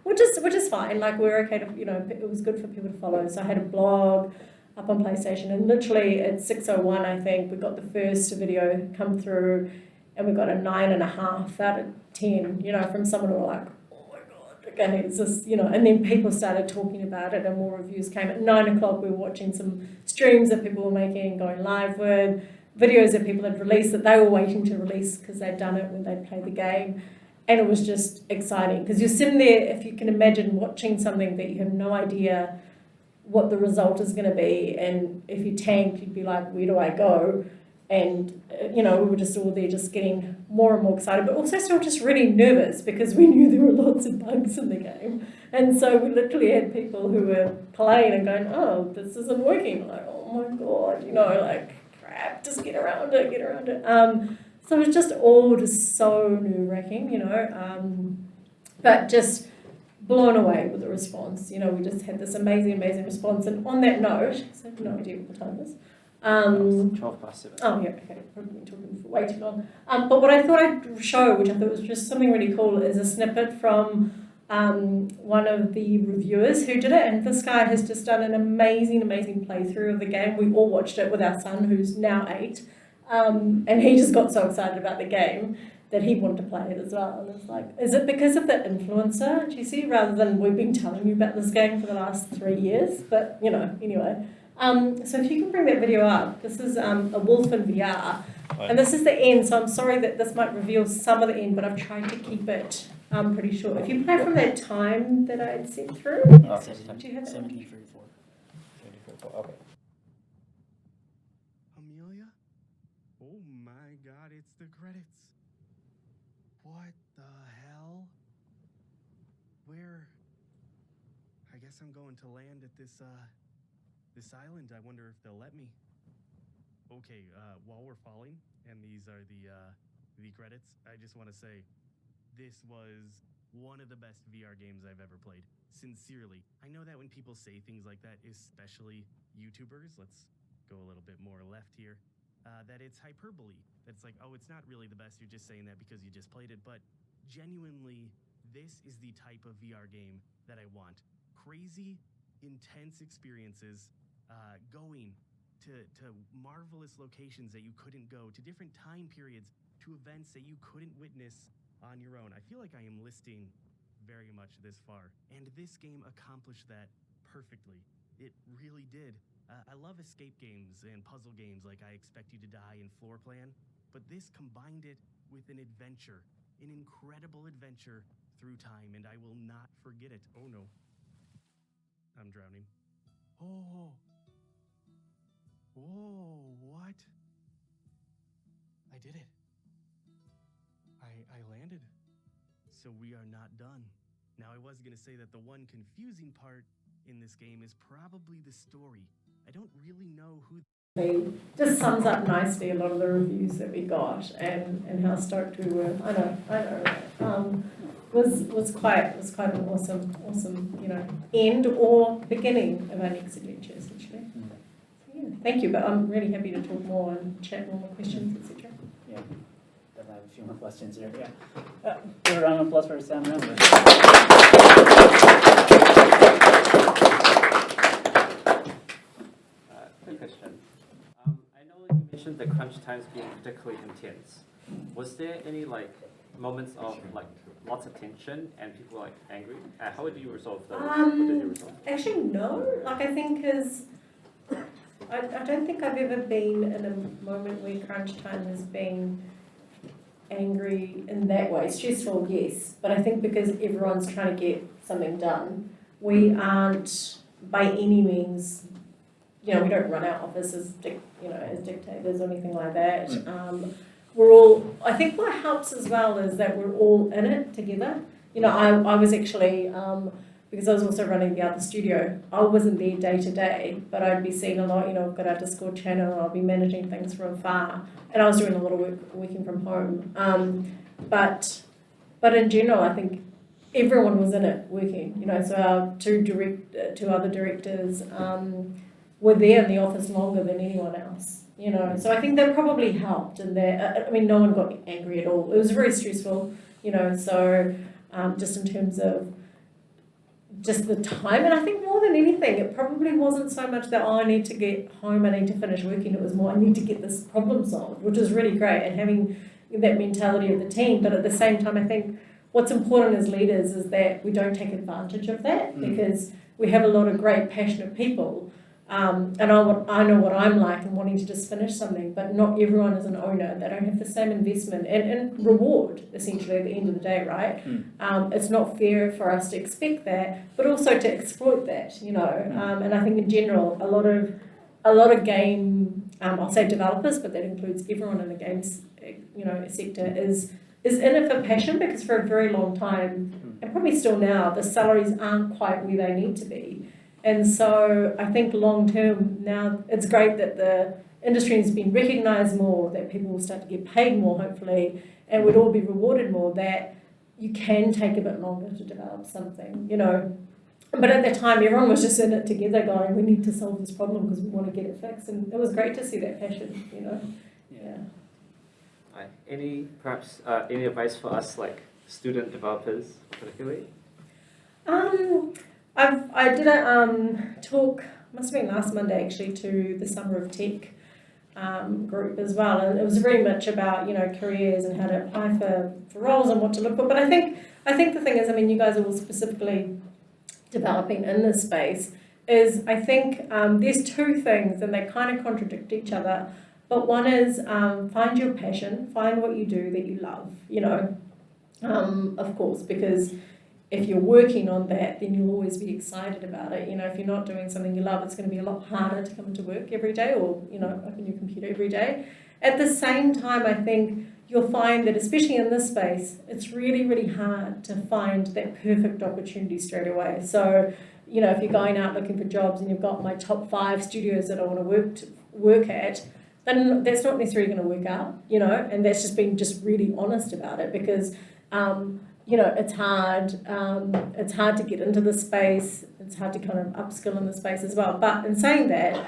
which is fine. We're okay to, it was good for people to follow. So I had a blog up on PlayStation, and literally at 6:01, I think, we got the first video come through, and we got a 9.5 out of 10, from someone who were like, oh my God, okay, it's just, and then people started talking about it, and more reviews came. At 9 o'clock, we were watching some streams that people were making, going live with, videos that people had released that they were waiting to release because they'd done it when they'd played the game. And it was just exciting because you're sitting there, if you can imagine, watching something that you have no idea what the result is going to be. And if you tank, you'd be like, where do I go? And, we were just all there just getting more and more excited, but also still just really nervous because we knew there were lots of bugs in the game. And so we literally had people who were playing and going, oh, this isn't working. Like, oh my God, crap, just get around it. So it was just all just so nerve-wracking, but just blown away with the response. We just had this amazing response. And on that note, I have no idea what the time is. 12 past 7. Oh, yeah, okay. Probably been talking for way too long. But what I thought I'd show, which I thought was just something really cool, is a snippet from one of the reviewers who did it. And this guy has just done an amazing playthrough of the game. We all watched it with our son, who's now 8. And he just got so excited about the game that he wanted to play it as well. And it's like, is it because of the influencer, do you see, rather than we've been telling you about this game for the last 3 years? But, anyway. So if you can bring that video up, this is a wolf in VR. And this is the end, so I'm sorry that this might reveal some of the end, but I've tried to keep it pretty short. If you play from that time that I had sent through, do you have that? 1734. Okay. Amelia? Oh my God, it's the credits. What the hell? Where? I guess I'm going to land at this island. I wonder if they'll let me. Okay, while we're falling, and these are the credits, I just want to say, this was one of the best VR games I've ever played. Sincerely. I know that when people say things like that, especially YouTubers, let's go a little bit more left here, that it's hyperbole. That's like, oh, it's not really the best, you're just saying that because you just played it, but genuinely, this is the type of VR game that I want. Crazy, intense experiences, going to marvelous locations that you couldn't go, to different time periods, to events that you couldn't witness on your own. I feel like I am listing very much this far, and this game accomplished that perfectly. It really did. I love escape games and puzzle games like I Expect You to Die and Floor Plan, but this combined it with an adventure, an incredible adventure through time, and I will not forget it. Oh no. I'm drowning. Oh. Whoa, what? I did it. I landed. So we are not done. Now, I was gonna say that the one confusing part in this game is probably the story. I don't really know who. Just sums up nicely a lot of the reviews that we got and how stoked we were. I know. Was quite an awesome end or beginning of our next adventure essentially. So, yeah, thank you. But I'm really happy to talk more and chat more questions, etc. Yeah, definitely have a few more questions here. Yeah, give a round of applause for Sam Ramlu. Quick question. I know you mentioned the crunch times being particularly intense. Was there any moments of lots of tension and people angry? How did you resolve those? What did you resolve? Actually, no. I think I don't think I've ever been in a moment where crunch time has been angry in that way. Stressful, yes, but I think because everyone's trying to get something done, we aren't by any means. We don't run our office as dictators or anything like that. We're all. I think what helps as well is that we're all in it together. I was actually because I was also running the other studio. I wasn't there day to day, but I'd be seeing a lot. I've got our Discord channel. I'll be managing things from afar, and I was doing a lot of work working from home. But in general, I think everyone was in it working. So our two other directors were there in the office longer than anyone else. So I think that probably helped in that. No one got angry at all. It was very stressful. So just in terms of just the time, and I think more than anything, it probably wasn't so much that I need to get home, I need to finish working. It was more I need to get this problem solved, which is really great, and having that mentality of the team. But at the same time, I think what's important as leaders is that we don't take advantage of that because we have a lot of great, passionate people. And I know what I'm like and wanting to just finish something, but not everyone is an owner. They don't have the same investment and reward, essentially, at the end of the day, right? It's not fair for us to expect that, but also to exploit that, And I think in general, a lot of game, I'll say developers, but that includes everyone in the games, sector, is in it for passion because for a very long time, and probably still now, the salaries aren't quite where they need to be. And so I think long term now it's great that the industry has been recognised more, that people will start to get paid more hopefully, and would all be rewarded more, that you can take a bit longer to develop something, But at that time everyone was just in it together going, we need to solve this problem because we want to get it fixed, and it was great to see that passion, Yeah. Any advice for us student developers particularly? I did a talk, must have been last Monday actually, to the Summer of Tech group as well, and it was very much about careers and how to apply for roles and what to look for. But I think the thing is, you guys are all specifically developing in this space. Is I think there's two things, and they kind of contradict each other. But one is find your passion, find what you do that you love. Of course, because if you're working on that, then you'll always be excited about it. If you're not doing something you love, it's going to be a lot harder to come to work every day or, open your computer every day. At the same time, I think you'll find that, especially in this space, it's really, really hard to find that perfect opportunity straight away. So, if you're going out looking for jobs and you've got my top 5 studios that I want to work at, then that's not necessarily going to work out, and that's just being really honest about it because, it's hard. It's hard to get into the space. It's hard to kind of upskill in the space as well. But in saying that,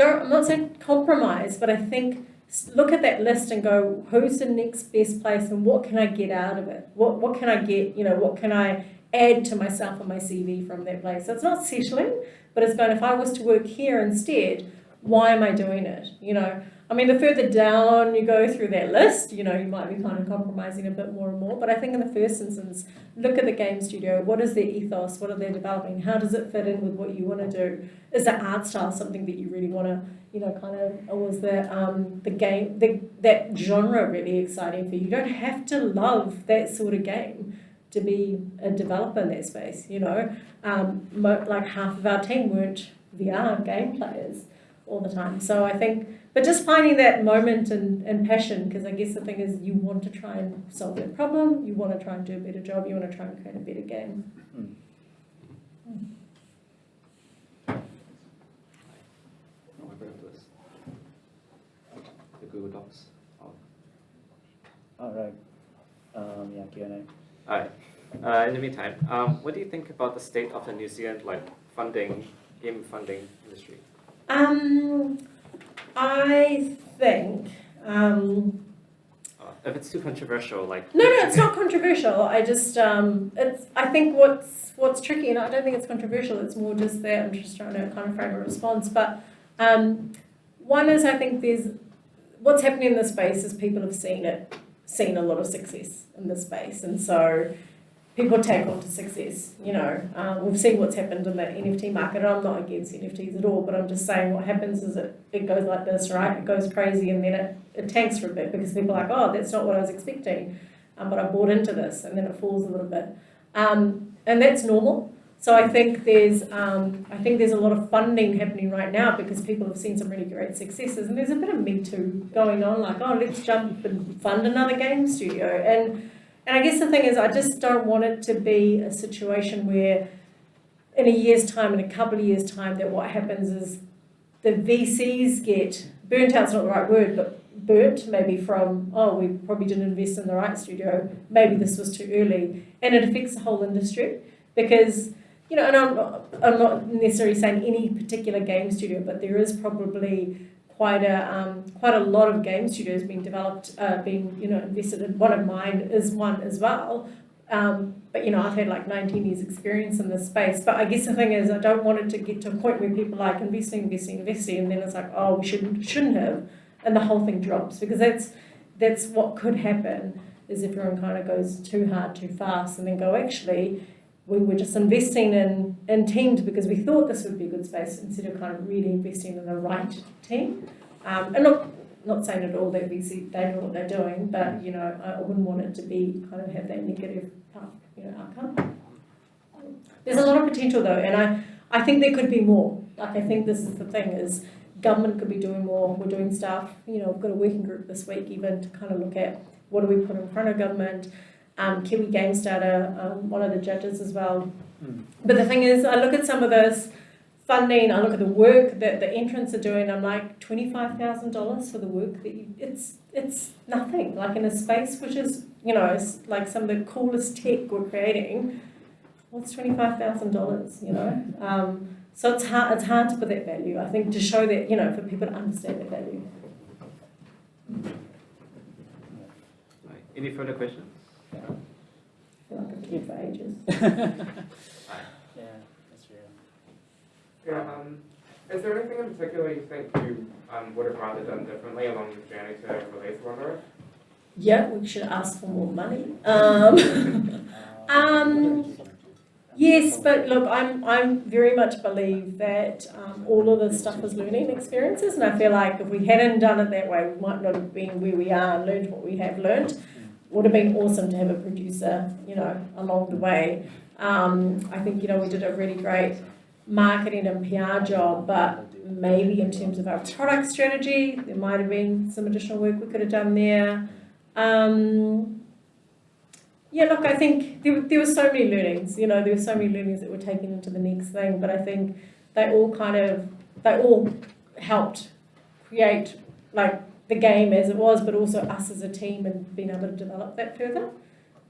I'm not saying compromise, but I think look at that list and go, who's the next best place and what can I get out of it? What can I get? What can I add to myself and my CV from that place? So it's not settling, but it's going, if I was to work here instead, why am I doing it? The further down you go through that list, you might be kind of compromising a bit more and more. But I think in the first instance, look at the game studio. What is their ethos? What are they developing? How does it fit in with what you want to do? Is the art style something that you really want to, or was the game, that genre really exciting for you? You don't have to love that sort of game to be a developer in that space, Like half of our team weren't VR game players. all the time. So I think, but just finding that moment and passion, because I guess the thing is you want to try and solve that problem, you want to try and do a better job, you want to try and create a better game. The Google Docs. All right. Yeah, Q&A. Alright. In the meantime, what do you think about the state of the New Zealand game funding industry? I think. If it's too controversial, No, it's not controversial. I just it's. I think what's tricky, and I don't think it's controversial. It's more just that I'm just trying to kind of frame a response. But one is I think there's what's happening in this space is people have seen a lot of success in this space, and so people take on to success. We've seen what's happened in the NFT market. I'm not against NFTs at all, but I'm just saying what happens is it goes like this, right? It goes crazy and then it tanks for a bit because people are like, oh, that's not what I was expecting, but I bought into this, and then it falls a little bit, and that's normal. So I think there's a lot of funding happening right now because people have seen some really great successes, and there's a bit of Me Too going on, like, oh, let's jump and fund another game studio. And I guess the thing is, I just don't want it to be a situation where in a year's time, in a couple of years' time, that what happens is the VCs get burnt out's not the right word, but burnt maybe from, oh, we probably didn't invest in the right studio, maybe this was too early, and it affects the whole industry because, and I'm not necessarily saying any particular game studio, but there is probably quite a lot of game studios being developed, invested in. One of mine is one as well. But I've had like 19 years experience in this space. But I guess the thing is, I don't want it to get to a point where people are like investing, and then it's like, oh, we shouldn't have, and the whole thing drops, because that's what could happen is if everyone kind of goes too hard, too fast, and then go, actually, we were just investing in teams because we thought this would be a good space instead of kind of really investing in the right team. And not saying at all that VC, they know what they're doing, but I wouldn't want it to be kind of have that negative outcome. There's a lot of potential though, and I think there could be more. Like, I think this is the thing is government could be doing more. We're doing stuff. We've got a working group this week even to kind of look at what do we put in front of government. Kiwi Game Starter, one of the judges as well. But the thing is, I look at some of this funding, I look at the work that the entrants are doing, I'm like, $25,000 for the work that it's nothing. Like in a space which is, it's like some of the coolest tech we're creating, what's $25,000, So it's hard to put that value, I think, to show that, for people to understand that value. Any further questions? I feel like I've been here for ages. Yeah, that's true. Yeah, is there anything in particular you think you would have rather done differently along the journey to release Wanderer? Yeah, we should ask for more money. Yes, but look, I'm very much believe that all of this stuff is learning experiences, and I feel like if we hadn't done it that way, we might not have been where we are and learned what we have learned. Would have been awesome to have a producer, along the way. I think, we did a really great marketing and PR job, but maybe in terms of our product strategy, there might have been some additional work we could have done there. Yeah, look, I think there were so many learnings, there were so many learnings that were taken into the next thing, but I think they all helped create, like, the game as it was, but also us as a team and being able to develop that further.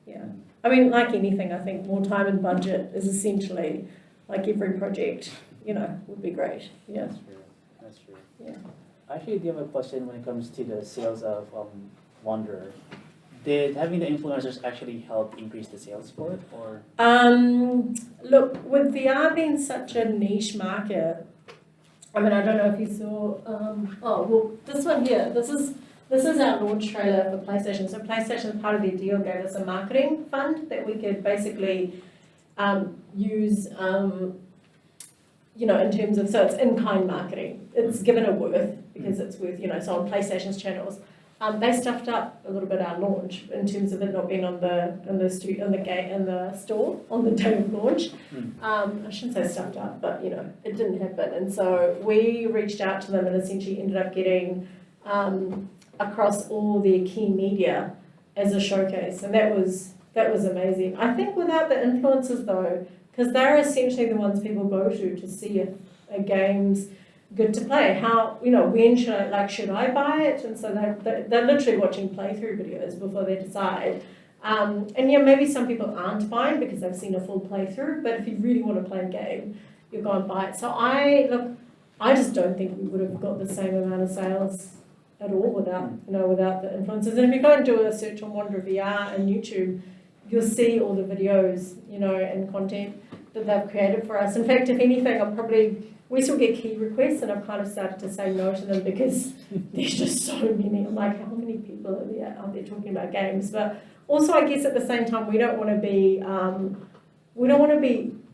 Yeah. I mean, like anything, I think more time and budget is essentially, like every project, would be great. Yeah. That's true. Yeah. I actually do have a question when it comes to the sales of Wanderer. Did having the influencers actually help increase the sales for it, or? Look, with VR being such a niche market, I mean, I don't know if you saw, this one here, this is our launch trailer for PlayStation. So PlayStation, part of their deal, gave us a marketing fund that we could basically use, in terms of, so it's in-kind marketing. It's given a worth because it's worth, so on PlayStation's channels. They stuffed up a little bit our launch in terms of it not being on the store on the day of launch. I shouldn't say stuffed up, but you know, it didn't happen. And so we reached out to them and essentially ended up getting across all their key media as a showcase, and that was amazing. I think without the influencers though, because they're essentially the ones people go to see if a game's good to play. How, you know, when should I buy it? And so they're literally watching playthrough videos before they decide. And yeah, maybe some people aren't buying because they've seen a full playthrough, but if you really want to play a game, you go and buy it. So I just don't think we would have got the same amount of sales at all without the influencers. And if you go and do a search on Wanderer VR and YouTube, you'll see all the videos, you know, and content that they've created for us. In fact, if anything, we still get key requests, and I've kind of started to say no to them because there's just so many. I'm like, how many people are out there talking about games? But also, I guess at the same time, we don't want to be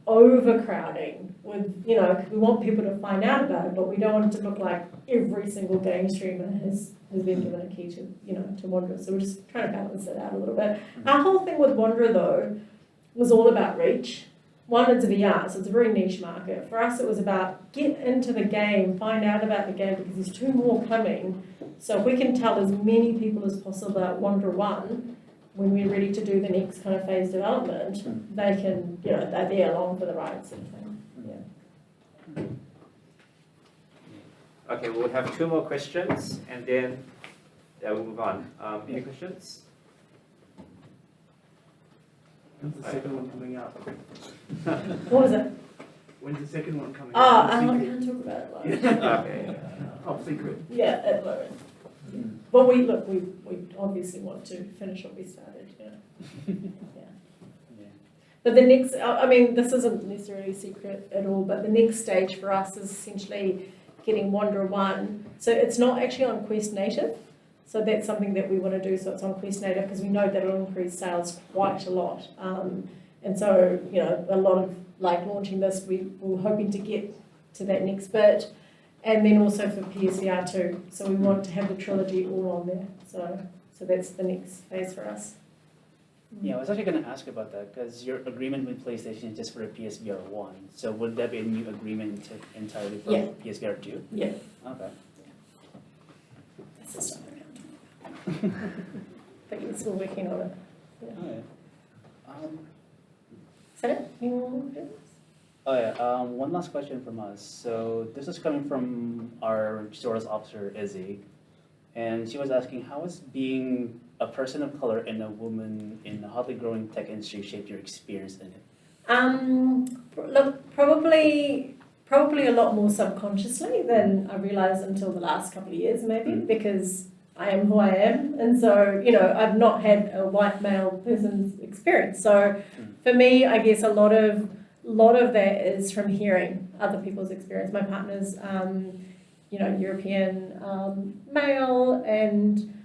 overcrowding with, you know, we want people to find out about it, but we don't want it to look like every single game streamer has been given a key to, you know, to Wanderer. So we're just trying to balance it out a little bit. Our whole thing with Wanderer though was all about reach. One, it's VR, so it's a very niche market. For us, it was about get into the game, find out about the game, because there's 2 more coming. So if we can tell as many people as possible about Wanderer 1, when we're ready to do the next kind of phase development, they can, you know, they're there along for the ride sort of thing. Yeah. Okay, we'll have 2 more questions, and then we'll move on. Any questions? When's the second one coming out? What was it? When's the second one coming Oh, out? I can't talk about it. Like. Okay. Top secret. Yeah, at the moment. But we obviously want to finish what we started. Yeah. Yeah. But the next, I mean, this isn't necessarily a secret at all. But the next stage for us is essentially getting Wanderer 1. So it's not actually on Quest Native. So that's something that we want to do. So it's on Quest Native because we know that it'll increase sales quite a lot. And so, you know, a lot of like launching this, we're hoping to get to that next bit. And then also for PSVR too. So we want to have the trilogy all on there. So that's the next phase for us. Yeah, I was actually going to ask about that because your agreement with PlayStation is just for the PSVR 1. So would that be a new agreement entirely for PSVR 2? Yeah. Okay. That's the stuff around. But we're still working on it. Yeah. Is that it? Any more questions? Oh yeah, one last question from us. So this is coming from our stores officer, Izzy. And she was asking, how has being a person of color and a woman in the hotly growing tech industry shaped your experience in it? Look, probably a lot more subconsciously than I realised until the last couple of years, maybe, because I am who I am. And so, you know, I've not had a white male person's experience. So for me, I guess a lot of that is from hearing other people's experience. My partner's, you know, European male, and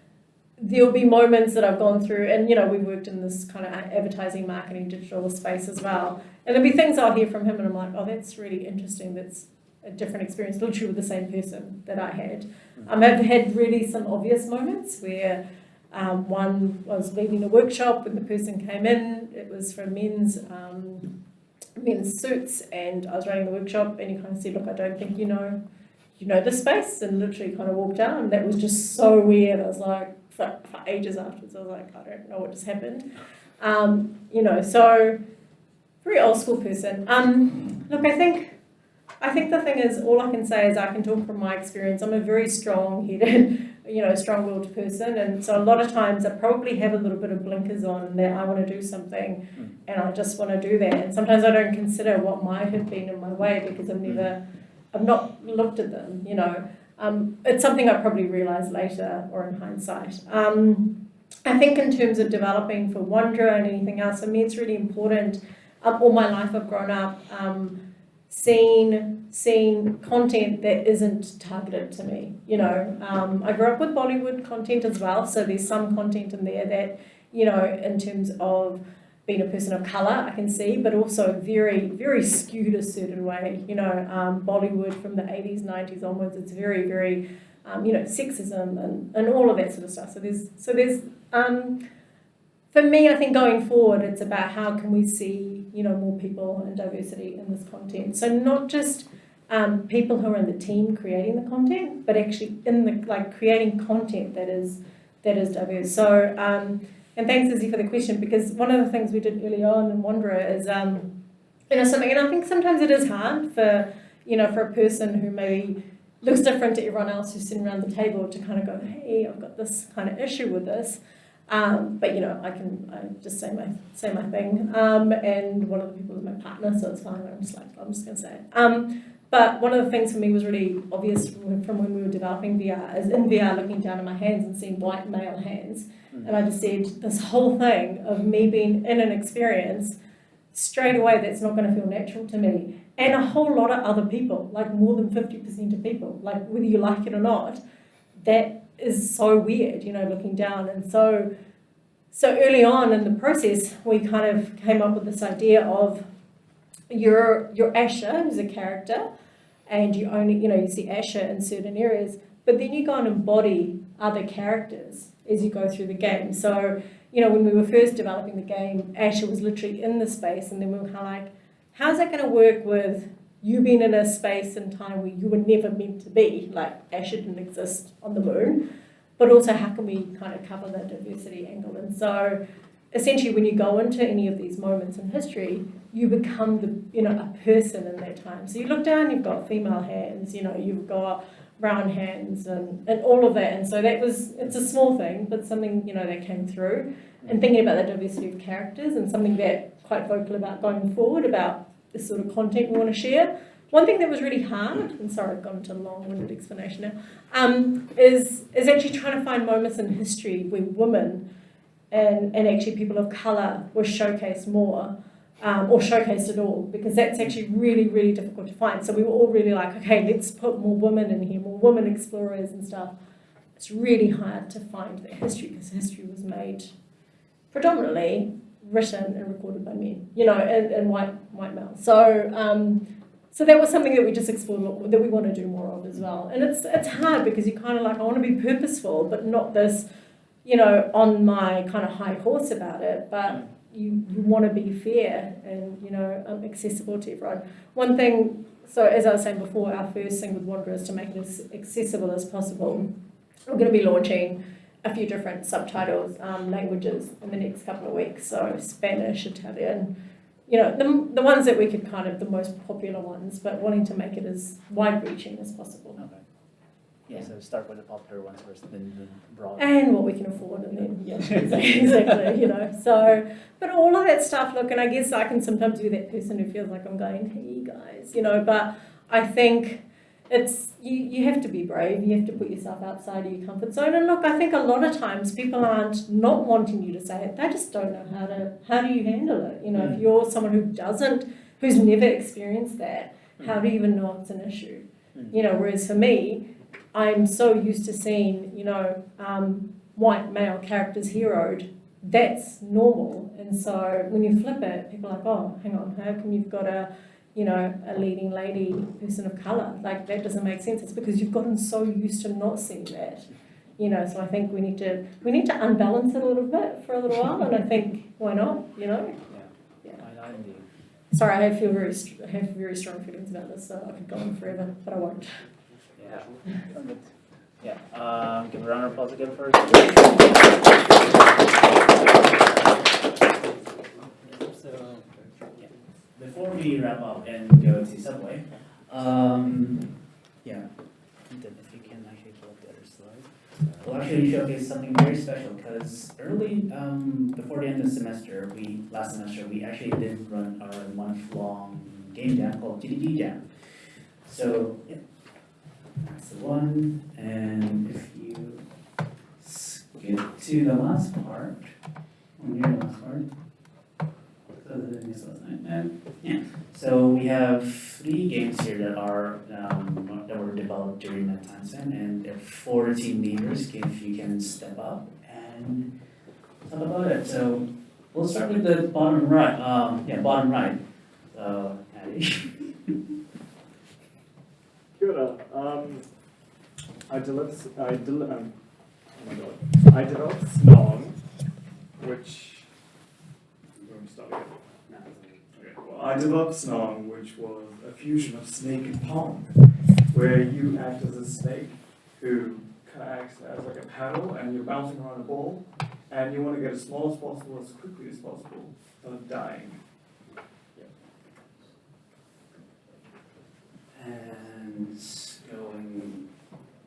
there'll be moments that I've gone through, and, you know, we worked in this kind of advertising, marketing, digital space as well. And there'll be things I'll hear from him, and I'm like, oh, that's really interesting. That's a different experience, literally with the same person that I had. I've had really some obvious moments where one was leading a workshop when the person came in. It was for men's suits, and I was running the workshop, and he kind of said, look, I don't think you know this space, and literally kind of walked out, and that was just so weird. I was like, for ages afterwards, I was like, I don't know what just happened. You know, so very old school person. Look, I think the thing is, all I can say is I can talk from my experience. I'm a very strong-headed, you know, strong-willed person, and so a lot of times I probably have a little bit of blinkers on that I want to do something, and I just want to do that. And sometimes I don't consider what might have been in my way because I've not looked at them, you know. It's something I probably realise later or in hindsight. I think in terms of developing for Wanderer and anything else, I mean, it's really important. All my life I've grown up seeing content that isn't targeted to me, you know. I grew up with Bollywood content as well, so there's some content in there that, you know, in terms of being a person of colour, I can see, but also very, very skewed a certain way, you know. Bollywood from the 80s, 90s onwards, it's very, very sexism and all of that sort of stuff. So there's for me, I think going forward, it's about how can we see, more people and diversity in this content. So not just people who are in the team creating the content, but actually in the creating content that is diverse. So and thanks, Izzy, for the question, because one of the things we did early on in Wanderer is something, and I think sometimes it is hard for for a person who maybe looks different to everyone else who's sitting around the table to kind of go, hey, I've got this kind of issue with this. But I just say my thing. And one of the people is my partner, so it's fine. I'm just going to say it. But one of the things for me was really obvious from when we were developing VR is in VR looking down at my hands and seeing white male hands. And I just said this whole thing of me being in an experience straight away that's not going to feel natural to me. And a whole lot of other people, like more than 50% of people, like whether you like it or not, that is so weird, looking down. And so early on in the process, we kind of came up with this idea of you're Asher, who's a character, and you only, you see Asher in certain areas, but then you go and embody other characters as you go through the game. So, when we were first developing the game, Asher was literally in the space, and then we were kind of like, how's that going to work with you being in a space and time where you were never meant to be? Like, Asher didn't exist on the moon. But also, how can we kind of cover the diversity angle? And so, essentially, when you go into any of these moments in history, you become a person in that time. So you look down, you've got female hands, you've got brown hands, and all of that. And so it's a small thing, but something that came through. And thinking about the diversity of characters and something that quite vocal about going forward about the sort of content we want to share. One thing that was really hard, and sorry I've gone into a long-winded explanation now, is actually trying to find moments in history where women and actually people of colour were showcased more, or showcased at all, because that's actually really, really difficult to find. So we were all really like, okay, let's put more women in here, more women explorers and stuff. It's really hard to find that history, because history was made predominantly written and recorded by men, and white males. So that was something that we just explored, that we want to do more of as well. And it's hard because you kind of like, I want to be purposeful, but not this, on my kind of high horse about it. But you want to be fair and, accessible to everyone. One thing, so as I was saying before, our first thing with Wanderer is to make it as accessible as possible. We're going to be launching a few different subtitles, languages in the next couple of weeks. So Spanish, Italian, the ones that we could kind of, the most popular ones, but wanting to make it as wide-reaching as possible. Okay. Yeah, so start with the popular ones first, then broad. And what we can afford, and then, exactly, So, but all of that stuff, look, and I guess I can sometimes be that person who feels like I'm going, hey, guys, but I think it's, you have to be brave, you have to put yourself outside of your comfort zone. And look, I think a lot of times people aren't not wanting you to say it, they just don't know how do you handle it. If you're someone who's never experienced that, how do you even know it's an issue? Whereas for me, I'm so used to seeing, white male characters heroed, that's normal. And so when you flip it, people are like, oh, hang on, how come you've got a leading lady person of colour? Like, that doesn't make sense. It's because you've gotten so used to not seeing that. So I think we need to unbalance it a little bit for a little while, and I think, why not, Yeah. Why not indeed? Sorry, I have very strong feelings about this, so I could go on forever, but I won't. Yeah. Yeah. Give a round of applause again first. So, yeah. Before we wrap up and go to Subway, yeah, then if you can actually pull up the other slide. We'll actually showcase something very special, because early, before the end of the semester, last semester, we actually did run our month-long game jam called GDG Jam. So, yeah. That's the one, and if you skip to the last part, so we have 3 games here that were developed during that time span, and there are 4 team leaders. If you can step up and talk about it. So we'll start with the bottom right. Bottom right. So, Patty. Kia ora. I developed Snog, which. Let me start again. Okay, well, I developed Snog, which was a fusion of snake and pong, where you act as a snake who kind of acts as like a paddle, and you're bouncing around a ball, and you want to get as small as possible as quickly as possible without dying. And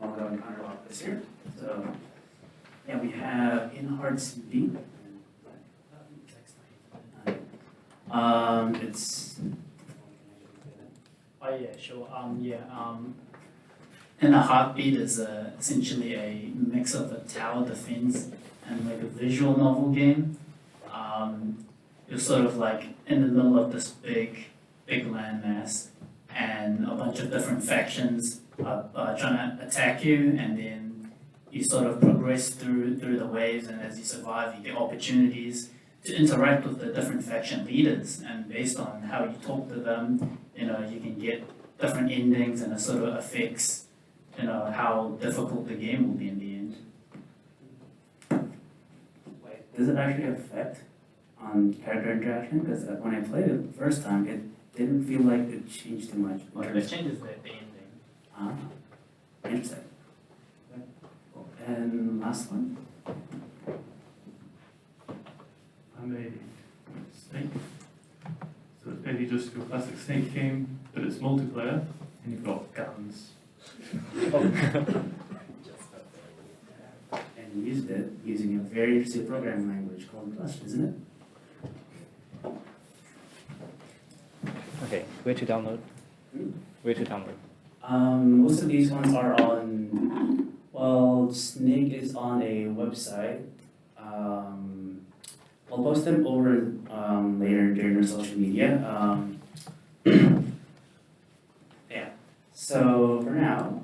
I'll go in counterclockwise here. So, yeah, we have In Hearts Beat. It's. Oh yeah, sure. And a Heartbeat is essentially a mix of a tower defense and like a visual novel game. You're sort of like in the middle of this big landmass, and a bunch of different factions are trying to attack you, and then you sort of progress through the waves, and as you survive, you get opportunities to interact with the different faction leaders, and based on how you talk to them, you can get different endings, and it sort of affects, how difficult the game will be in the end. Wait, does it actually affect on character interaction? Because when I played it the first time, it didn't feel like it changed too much. It changes the ending. Ah, interesting. Cool. And last one. I'm a snake. So it's basically just your classic snake game, but it's multiplayer, and you've got guns. And you used it using a very interesting programming language called Rust, isn't it? Okay, where to download? Where to download? Most of these ones are on, Snake is on a website. I'll post them over later during our social media. Yeah, so for now,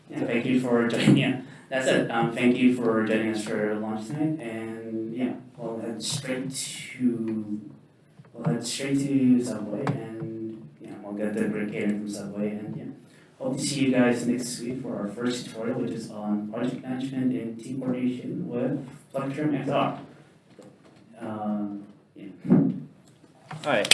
thank you for joining. Yeah, that's it. Thank you for joining us for launch tonight, and yeah, we'll head straight to Subway, and yeah, we'll get the break catering from Subway, and yeah, hope to see you guys next week for our first tutorial, which is on project management and team coordination with Plectrum XR. Yeah. All right.